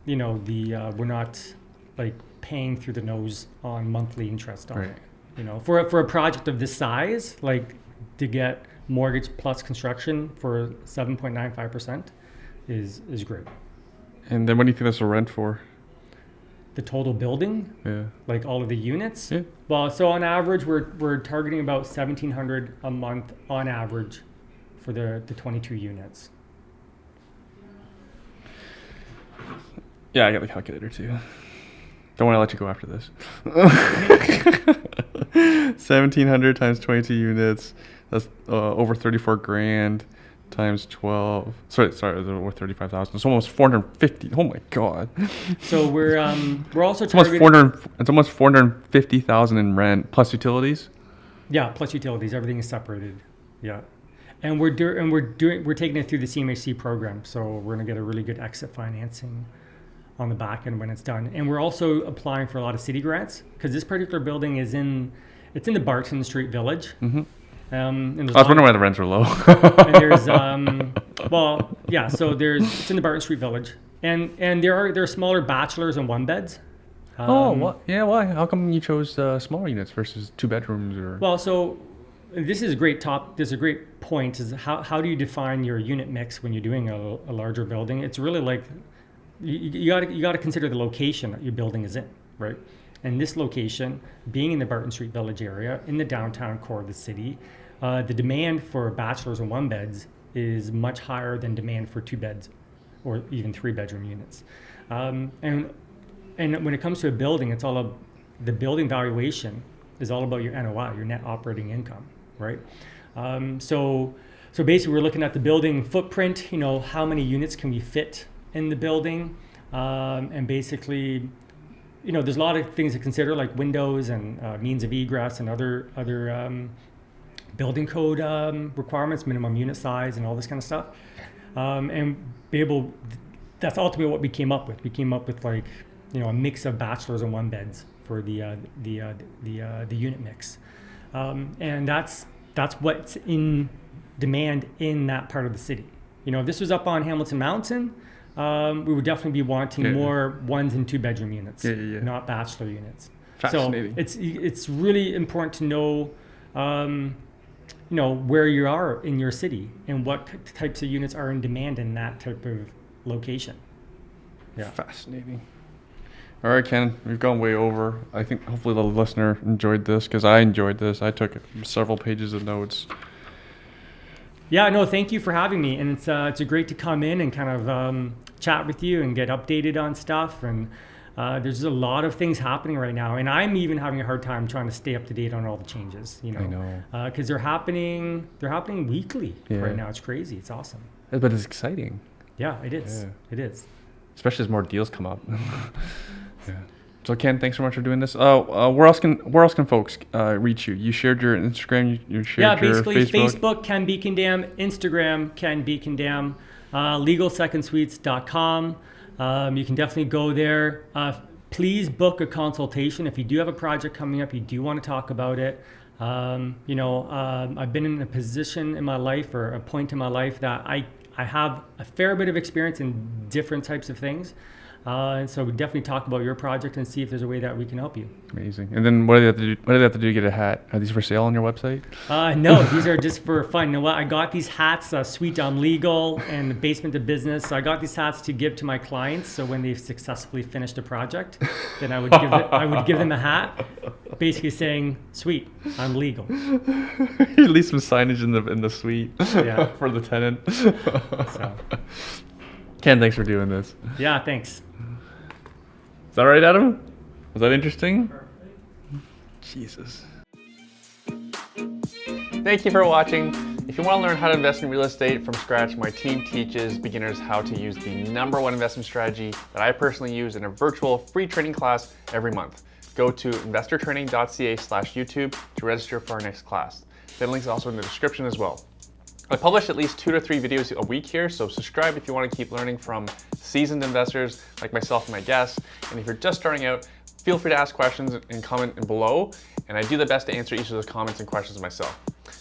we're not like paying through the nose on monthly interest on it. For a project of this size, like to get mortgage plus construction for 7.95% is great. And then what do you think this will rent for? The total building, like all of the units. Yeah. Well, so on average, we're targeting about $1,700 a month on average for the 22 units. Yeah, I got the calculator too. Don't want to let you go after this. 1,700 times 22 units. That's over 34 grand. Times 12. Sorry, over 35,000. It's almost 450. Oh my god. So we're also it's almost targeting. It's almost 450,000 in rent plus utilities. Yeah, plus utilities. Everything is separated. Yeah, and we're taking it through the CMHC program. So we're gonna get a really good exit financing on the back end when it's done. And we're also applying for a lot of city grants because this particular building is in the Barton Street Village. Mm-hmm. And I was wondering why the rents were low. And there's it's in the Barton Street Village, and there are smaller bachelors and one beds. What? Yeah, why? How come you chose smaller units versus 2 bedrooms or? Well, so this is a great point. Is how do you define your unit mix when you're doing a larger building? It's really like you got to consider the location that your building is in, right? And this location, being in the Barton Street Village area, in the downtown core of the city, the demand for bachelors and one beds is much higher than demand for 2 beds or even 3 bedroom units. And when it comes to a building, the building valuation is all about your NOI, your net operating income, right? So basically we're looking at the building footprint, how many units can we fit in the building, and basically, there's a lot of things to consider, like windows and means of egress and other building code requirements, minimum unit size, and all this kind of stuff. And that's ultimately what we came up with. We came up with a mix of bachelors and one beds for the unit mix, and that's what's in demand in that part of the city. If this was up on Hamilton Mountain, we would definitely be wanting more 1 and 2 bedroom units, not bachelor units. Fascinating. So it's really important to know, where you are in your city and what types of units are in demand in that type of location. Yeah. Fascinating. All right, Ken, we've gone way over. I think hopefully the listener enjoyed this because I enjoyed this. I took several pages of notes. Yeah, no, thank you for having me. And it's great to come in and kind of chat with you and get updated on stuff. And there's a lot of things happening right now. And I'm even having a hard time trying to stay up to date on all the changes, I know. Because they're happening weekly right now. It's crazy. It's awesome. But it's exciting. Yeah, it is. Yeah. It is. Especially as more deals come up. Yeah. So Ken, thanks so much for doing this. Where else can folks reach you? You shared your Instagram. You shared your Facebook, Ken Beakendim, Instagram, Ken Beakendim, legalsecondsuites.com. You can definitely go there. Please book a consultation if you do have a project coming up. You do want to talk about it. I've been in a position in my life or a point in my life that I have a fair bit of experience in different types of things. And so we definitely talk about your project and see if there's a way that we can help you. Amazing. And then what do they have to do? What do they have to do to get a hat? Are these for sale on your website? No, these are just for fun. You know what? I got these hats, Sweet on Legal and the Basement of Business. So I got these hats to give to my clients. So when they've successfully finished a project, then I would give them a hat, basically saying, "Sweet, I'm legal." You leave some signage in the suite for the tenant. So. Ken, thanks for doing this. Yeah, thanks. Is that all right, Adam? Was that interesting? Jesus. Thank you for watching. If you want to learn how to invest in real estate from scratch, my team teaches beginners how to use the #1 investment strategy that I personally use in a virtual free training class every month. Go to investortraining.ca/YouTube to register for our next class. The link is also in the description as well. I publish at least 2 to 3 videos a week here, so subscribe if you want to keep learning from seasoned investors like myself and my guests. And if you're just starting out, feel free to ask questions and comment below, and I do the best to answer each of those comments and questions myself.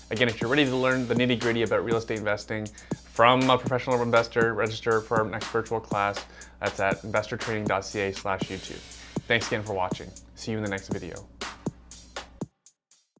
Again, if you're ready to learn the nitty-gritty about real estate investing from a professional investor, register for our next virtual class. That's at investortraining.ca/YouTube. Thanks again for watching. See you in the next video.